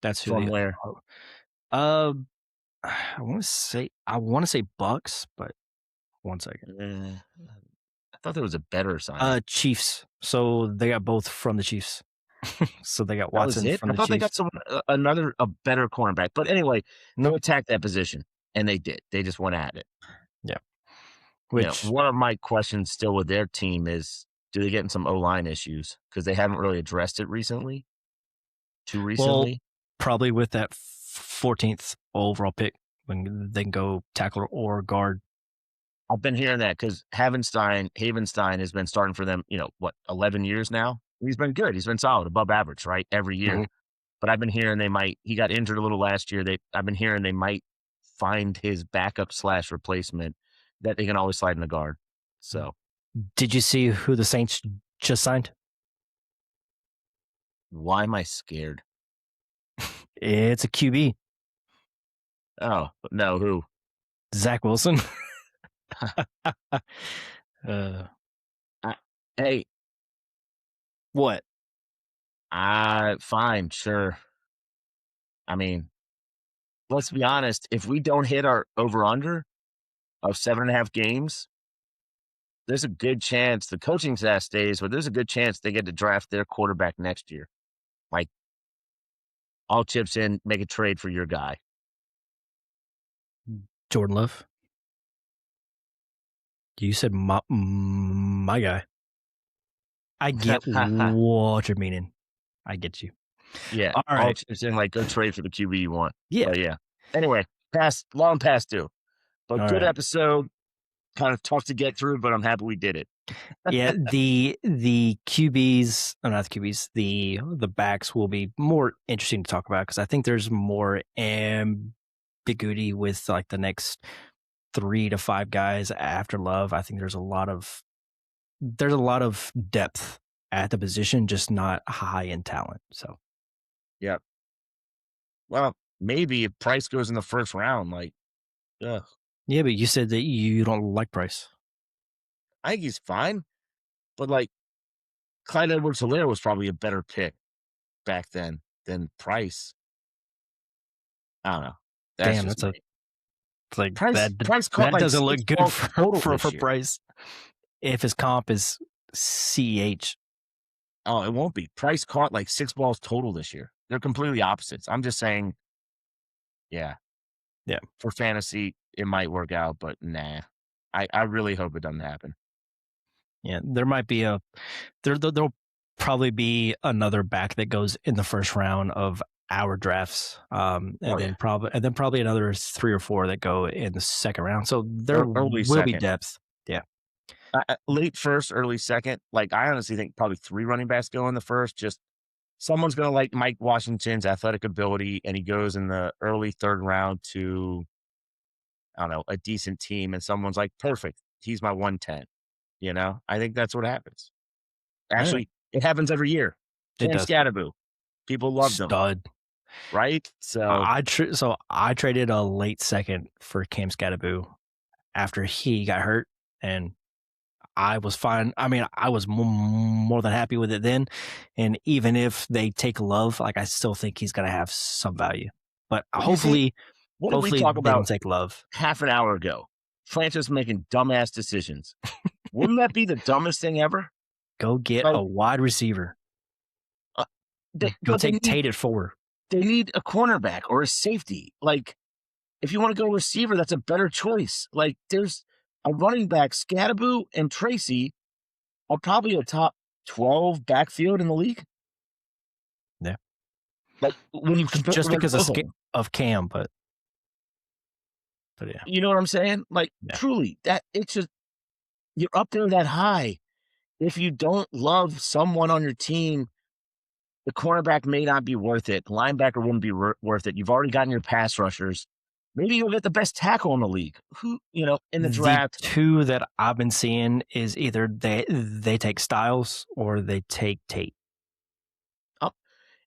That's who from where? I want to say Bucks, but one second. I thought there was a better sign. Chiefs. So they got both from the Chiefs. So they got Watson from the Chiefs. I thought they got a better cornerback. But anyway, no attack that position, and they did. They just went at it. Yeah. Which one of my questions still with their team is, do they get in some O-line issues? Because they haven't really addressed it recently. Too recently? Well, probably with that 14th overall pick when they can go tackle or guard. I've been hearing that because Havenstein has been starting for them, 11 years now? He's been good. He's been solid, above average, right? Every year. Mm-hmm. But I've been hearing he got injured a little last year. I've been hearing they might find his backup / replacement that they can always slide in the guard. So, did you see who the Saints just signed? Why am I scared? It's a QB. Oh, no, who? Zach Wilson. Hey. What? Fine, sure. I mean, let's be honest. If we don't hit our over-under of 7.5 games, there's a good chance the coaching staff stays, but there's a good chance they get to draft their quarterback next year. Like, all chips in, make a trade for your guy. Jordan Love. You said my guy. I get what you're meaning. I get you. Yeah. All right. All chips in, go trade for the QB you want. Yeah. But yeah. Anyway, long past due. But good episode. Kind of tough to get through, but I'm happy we did it. Yeah, the QBs, not the QBs, the backs will be more interesting to talk about because I think there's more ambiguity with the next 3 to 5 guys after Love. I think there's a lot of depth at the position, just not high in talent. So, yeah. Well, maybe if Price goes in the first round, ugh. Yeah, but you said that you don't like Price. I think he's fine, but Clyde Edwards-Helaire was probably a better pick back then than Price. I don't know. Damn, that's Price that doesn't look good for Price. If his comp is CEH. Oh, it won't be. Price caught 6 balls total this year. They're completely opposites. I'm just saying, yeah. Yeah. For fantasy, it might work out, but nah. I really hope it doesn't happen. Yeah, there might be there'll probably be another back that goes in the first round of our drafts, then probably another 3 or 4 that go in the second round. So there will be depth. Yeah, late first, early second. I honestly think probably 3 running backs go in the first. Just someone's gonna like Mike Washington's athletic ability, and he goes in the early 3rd round to, I don't know, a decent team, and someone's like, perfect, he's my 110. I think that's what happens. Actually, it happens every year. Cam Scatterbo. People love them. Right? So I traded a late second for Cam Scatterbo after he got hurt, and I was fine. I mean, I was more than happy with it then. And even if they take Love, I still think he's going to have some value. But hopefully did we talk about take Love half an hour ago? Francis making dumbass decisions. Wouldn't that be the dumbest thing ever? Go get a wide receiver. Go take Tate at 4. They need a cornerback or a safety. if you want to go receiver, that's a better choice. Like there's a running back, Scadaboo and Tracy are probably a top 12 backfield in the league. Yeah. Like when you compare just like, because of Cam, but yeah. You know what I'm saying? Like truly, that it's just you're up there that high. If you don't love someone on your team, the cornerback may not be worth it. The linebacker wouldn't be worth it. You've already gotten your pass rushers. Maybe you'll get the best tackle in the league. Who, in the draft. The two that I've been seeing is either they take Styles or they take Tate.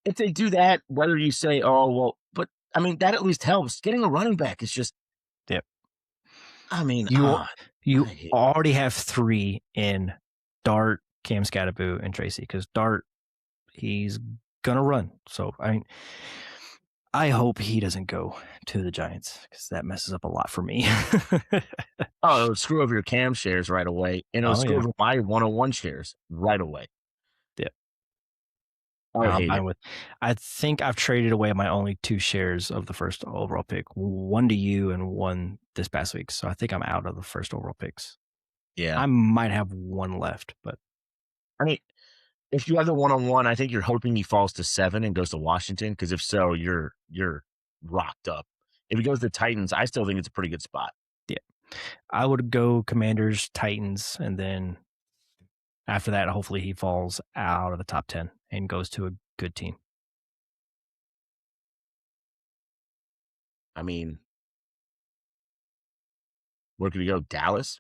If they do that, whether you say, oh, well, but I mean, that at least helps. Getting a running back is just. Yep. I mean, you already have 3 in Dart, Cam Scadaboo, and Tracy, because Dart, he's going to run. So, I hope he doesn't go to the Giants because that messes up a lot for me. Oh, it'll screw over your Cam shares right away, and it'll screw over my 101 shares right away. Yeah. I think I've traded away my only 2 shares of the first overall pick, 1 to you and 1 this past week. So I think I'm out of the first overall picks. Yeah. I might have 1 left, but I mean, if you have the 1-on-1, I think you're hoping he falls to 7 and goes to Washington, because if so, you're rocked up. If he goes to the Titans, I still think it's a pretty good spot. Yeah. I would go Commanders, Titans, and then after that, hopefully he falls out of the top 10 and goes to a good team. I mean, where could he go? Dallas?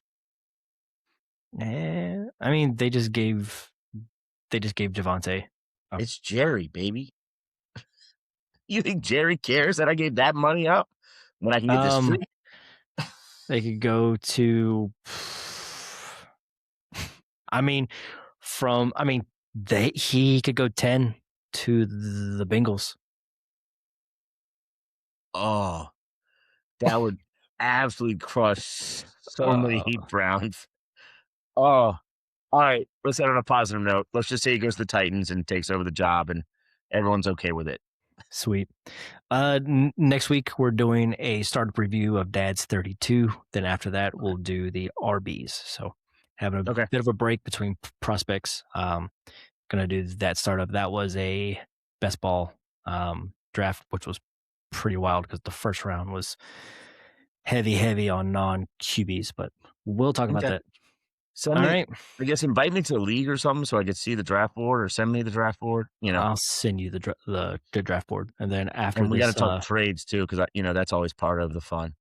I mean, they just gave Javonte. It's Jerry, baby. You think Jerry cares that I gave that money up when I can get this free? They could go to. He could go 10 to the Bengals. Oh, that would absolutely crush so many Heat Browns. Oh, all right. Let's end on a positive note. Let's just say he goes to the Titans and takes over the job, and everyone's okay with it. Sweet. Next week, we're doing a startup review of Dad's 32. Then after that, we'll do the RBs. So having a bit of a break between prospects. Going to do that startup. That was a best ball draft, which was pretty wild because the first round was heavy on non-QBs, but we'll talk about that. All right. I guess invite me to the league or something so I could see the draft board, or send me the draft board. I'll send you the draft board, and then after we got to talk trades too, because that's always part of the fun.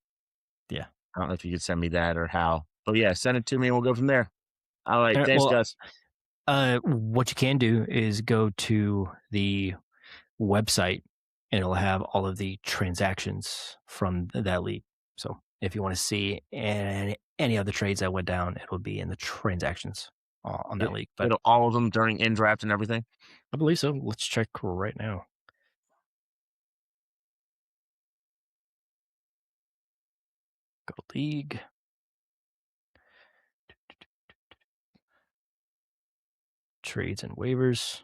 Yeah, I don't know if you could send me that or how, but yeah, send it to me and we'll go from there. All right, thanks, Gus. What you can do is go to the website, and it'll have all of the transactions from that league. So if you want to see any other trades that went down, it will be in the transactions on that league. But all of them during in draft and everything? I believe so. Let's check right now. Go to league. Trades and waivers.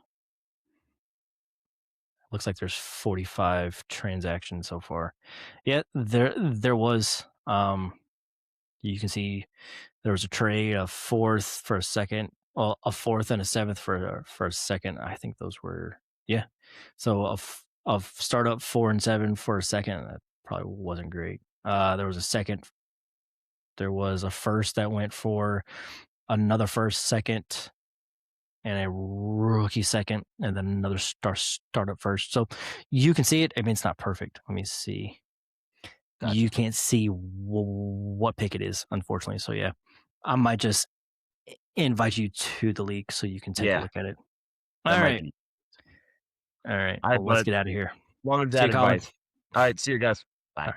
Looks like there's 45 transactions so far. Yeah, there was. You can see there was a trade, a 4th for a second, well, a 4th and a 7th for a second. I think those were So a startup 4 and 7 for a second, that probably wasn't great. There was a second. There was a first that went for another first, second, and a rookie second, and then another startup first. So you can see it. I mean, it's not perfect. Let me see. Gotcha. You can't see what pick it is, unfortunately. So yeah, I might just invite you to the league so you can take a look at it. All right. Well, let's get out of here. Long as that advice. All right. See you guys. Bye.